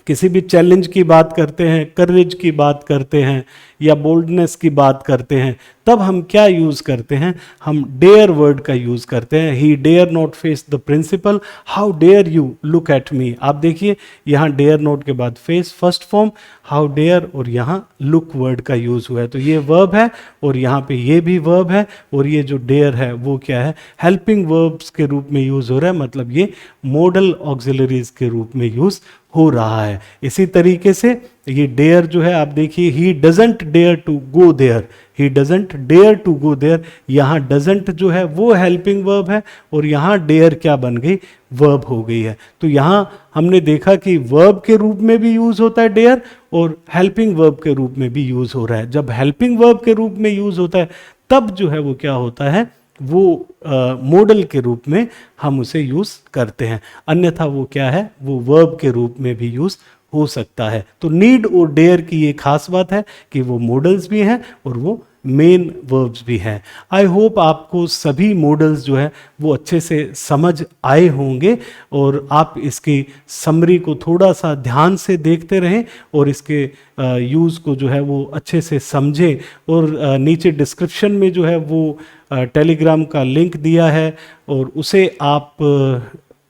किसी भी चैलेंज की बात करते हैं, करेज की बात करते हैं या बोल्डनेस की बात करते हैं, तब हम क्या यूज करते हैं, हम डेयर वर्ड का यूज करते हैं। He dare not face the principal, how dare you look at me. आप देखिए यहाँ डेयर नॉट के बाद face first form, how dare और यहाँ लुक वर्ड का यूज हुआ है। तो ये वर्ब है और यहाँ पे ये भी वर्ब है और ये जो डेयर है वो क्या है, हेल्पिंग वर्ब्स के रूप में यूज हो रहा है, मतलब ये मॉडल ऑक्सिलरीज के रूप में यूज हो रहा है। इसी तरीके से ये डेयर जो है, आप देखिए, he doesn't dare to go there, he doesn't dare to go there, यहाँ डजंट जो है वो हेल्पिंग वर्ब है और यहाँ डेयर क्या बन गई, वर्ब हो गई है। तो यहाँ हमने देखा कि वर्ब के रूप में भी यूज होता है डेयर और हेल्पिंग वर्ब के रूप में भी यूज हो रहा है। जब हेल्पिंग वर्ब के रूप में यूज होता है तब जो है वो क्या होता है, वो मॉडल के रूप में हम उसे यूज करते हैं, अन्यथा वो क्या है, वो वर्ब के रूप में भी यूज हो सकता है। तो नीड और डेयर की ये खास बात है कि वो मॉडल्स भी हैं और वो मेन वर्ब्स भी हैं। आई होप आपको सभी मॉडल्स जो है वो अच्छे से समझ आए होंगे और आप इसकी समरी को थोड़ा सा ध्यान से देखते रहें और इसके यूज़ को जो है वो अच्छे से समझें। और नीचे डिस्क्रिप्शन में जो है वो टेलीग्राम का लिंक दिया है और उसे आप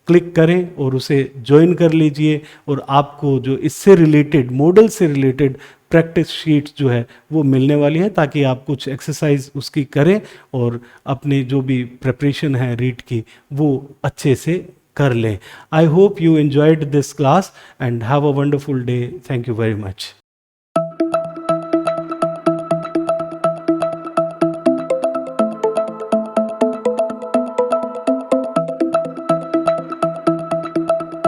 क्लिक करें और उसे ज्वाइन कर लीजिए और आपको जो इससे रिलेटेड, मॉडल से रिलेटेड प्रैक्टिस शीट्स जो है वो मिलने वाली है, ताकि आप कुछ एक्सरसाइज उसकी करें और अपने जो भी प्रिपरेशन है रीड की वो अच्छे से कर लें। I hope you enjoyed this class and have a wonderful day. Thank you very much.